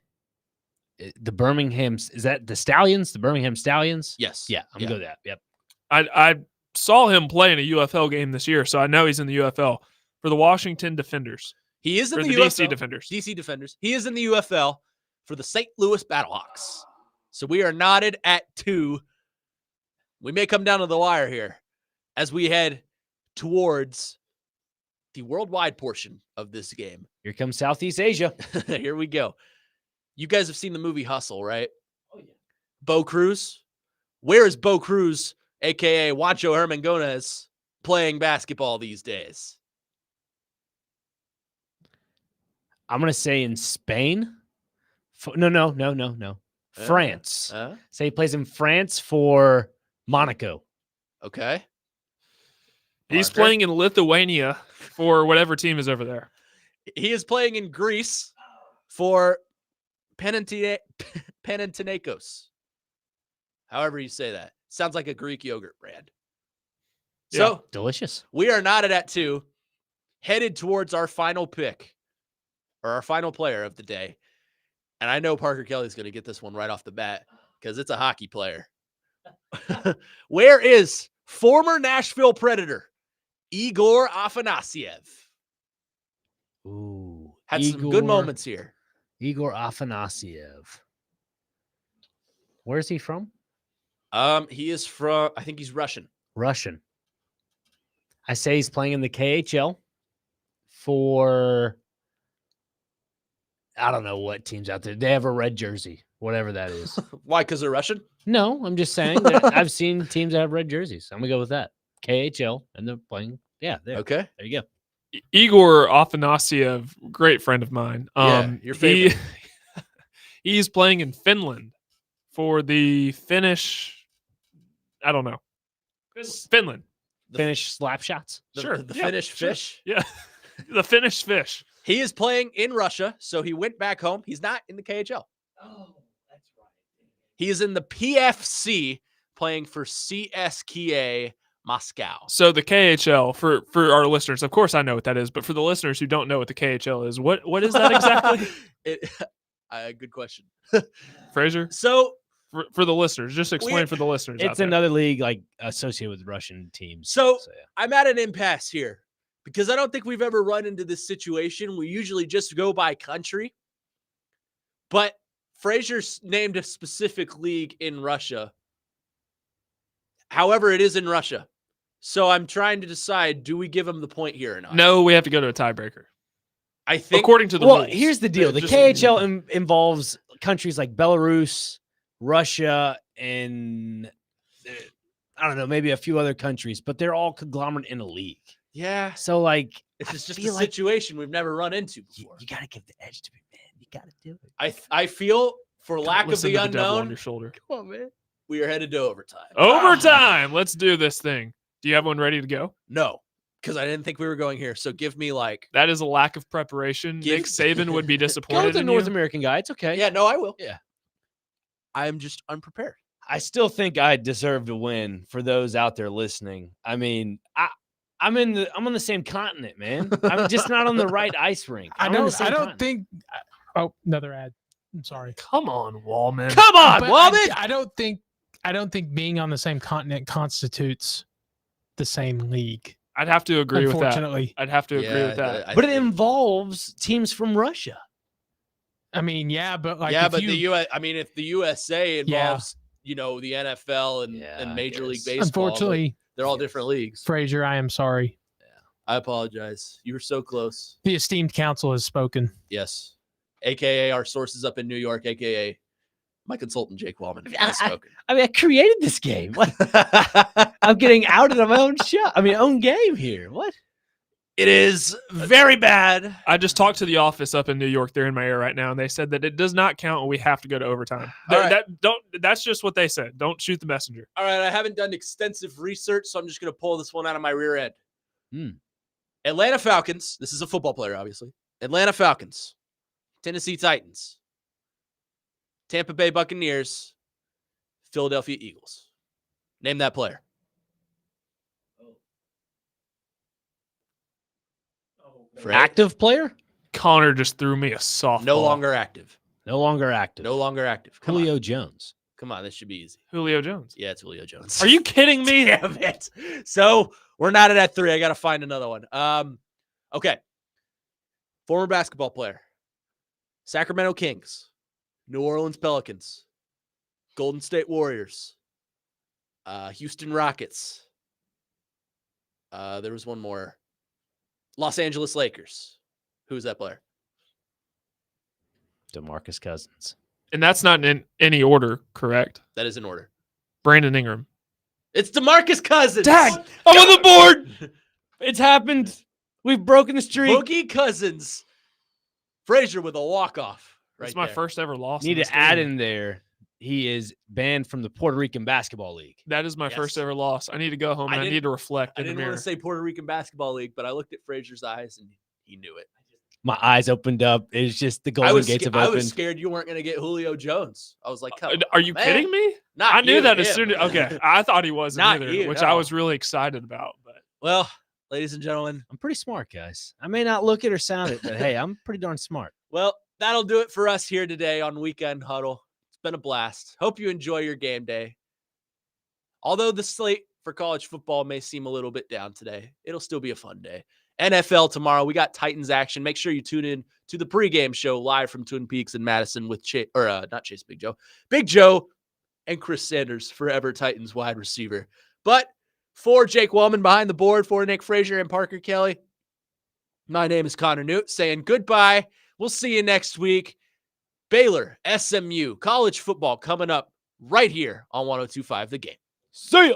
Birmingham. Is that the Stallions? The Birmingham Stallions? Yes. Yeah, I'm good with that. Yep. I saw him play in a UFL game this year, so I know he's in the UFL for the Washington Defenders. He is in Or the the UFL. DC Defenders. DC Defenders. He is in the UFL for the St. Louis Battlehawks. So we are knotted at 2. We may come down to the wire here as we head towards the worldwide portion of this game. Here comes Southeast Asia. Here we go. You guys have seen the movie Hustle, right? Oh, yeah. Bo Cruz. Where is Bo Cruz, a.k.a. Juancho Hermangonez, playing basketball these days? I'm going to say in Spain. No. France. Say he plays in France for Monaco. Okay. He's Parker? playing in Lithuania for whatever team is over there. He is playing in Greece for Panathinaikos. However you say that. Sounds like a Greek yogurt brand. So Delicious. we are knotted at 2, headed towards our final pick, or our final player of the day. And I know Parker Kelly's going to get this one right off the bat because it's a hockey player. Where is former Nashville Predator Igor Afanasyev? Ooh. Had some good moments here. Igor Afanasyev. Where is he from? He is from, I think he's Russian. Russian. I say he's playing in the KHL for, I don't know what teams out there. They have a red jersey, whatever that is. Why? Because they're Russian? No, I'm just saying that I've seen teams that have red jerseys. I'm going to go with that. KHL, and they're playing. Yeah, there. Okay. There you go. Igor Afanasyev, great friend of mine. Your favorite. He's playing in Finland for the Finnish. I don't know. Finland. Finnish slap shots. Sure. The Yeah, Finnish sure. fish. Yeah. The Finnish fish. He is playing in Russia, so he went back home. He's not in the KHL. Oh, that's right. He is in the PFC playing for CSKA Moscow. So the KHL, for our listeners, of course I know what that is, but for the listeners who don't know what the KHL is, what is that exactly? Good question. Fraser? So For the listeners, just explain for the listeners. out It's there. another league like associated with Russian teams. So yeah. I'm at an impasse here because I don't think we've ever run into this situation. We usually just go by country. But Fraser's named a specific league in Russia. However, it is in Russia. So I'm trying to decide, do we give him the point here or not? No, we have to go to a tiebreaker. I think According to the Well, rules. here's the deal. The Just- KHL involves countries like Belarus, Russia, and I don't know, maybe a few other countries, but they're all conglomerate in a league. yeah, So, like, this is just a feel like situation we've never run into before. you got to give the edge to me, man. You got to do it. I feel, for Don't lack of listen the to devil on unknown, your shoulder. Come on, man. we are headed to overtime. Overtime. Let's do this thing. Do you have one ready to go? No, because I didn't think we were going here. So give me like, That is a lack of preparation. Give- Nick Saban would be Go disappointed with the in North you. American guy. It's okay. yeah, no, I will. Yeah. I am just unprepared. I still think I deserve to win for those out there listening. I mean, I'm on the same continent, man. I'm just not on the right ice rink. I I'm on the don't. same I don't continent. think. Oh, another ad. I'm sorry. Come on, Wallman. Come on, But Wallman. I don't think. I don't think being on the same continent constitutes the same league. I'd have to agree with that. Unfortunately, I'd have to agree with that. But it involves teams from Russia. I mean, yeah, but like, yeah, if but you, the US. I mean, if the USA Yeah. involves, the NFL and, Yeah, and I Major League guess. Baseball, unfortunately, they're all different leagues. Fraser, I am sorry. I apologize. You were so close. The esteemed council has spoken. Yes, AKA our sources up in New York, AKA my consultant Jake Wallman has spoken. I mean, I created this game. What? I'm getting outed on my own show. I mean, own game here. What? It is very bad. I just talked to the office up in New York. They're in my ear right now, and they said that it does not count when we have to go to overtime. All right. That's just what they said. Don't shoot the messenger. All right, I haven't done extensive research, so I'm just going to pull this one out of my rear end. Atlanta Falcons. This is a football player, obviously. Atlanta Falcons, Tennessee Titans, Tampa Bay Buccaneers, Philadelphia Eagles. Name that player. Fred? Active player? Connor just threw me a softball. No longer active. No longer active. No longer active. Come Julio on. Jones. Come on, this should be easy. Julio Jones. Yeah, it's Julio Jones. Are you kidding me? Damn it. So we're not at 3. I got to find another one. Okay. Former basketball player. Sacramento Kings. New Orleans Pelicans. Golden State Warriors. Houston Rockets. There was one more. Los Angeles Lakers. Who's that player? DeMarcus Cousins. And that's not in any order, correct? That is in order. Brandon Ingram. It's DeMarcus Cousins. Tag! I'm on the board. It's happened. We've broken the streak. Boogie Cousins. Frazier with a walk-off. Right That's my there. first ever loss. Need in this to add game. in there. He is banned from the Puerto Rican Basketball League. That is my Yes. first ever loss. I need to go home and I need to reflect I in the didn't mirror. want to say Puerto Rican Basketball League, but I looked at Frazier's eyes and he knew it. My eyes opened up. It's just the golden gates have I opened. was scared you weren't going to get Julio Jones. I was like, come on, Are you man. kidding me? Not I knew you, that as him. soon as okay. I thought he wasn't Not either, you, which I no. was really excited about. But Well, ladies and gentlemen, I'm pretty smart, guys. I may not look it or sound it, but hey, I'm pretty darn smart. well, that'll do it for us here today on Weekend Huddle. It's been a blast. Hope you enjoy your game day. Although the slate for college football may seem a little bit down today, it'll still be a fun day. NFL tomorrow. We got Titans action. Make sure you tune in to the pregame show live from Twin Peaks in Madison with Big Joe and Chris Sanders, forever Titans wide receiver. But for Jake Wellman behind the board, for Nick Frazier and Parker Kelly, my name is Connor Newt saying goodbye. We'll see you next week. Baylor, SMU, college football coming up right here on 102.5 The Game. See ya.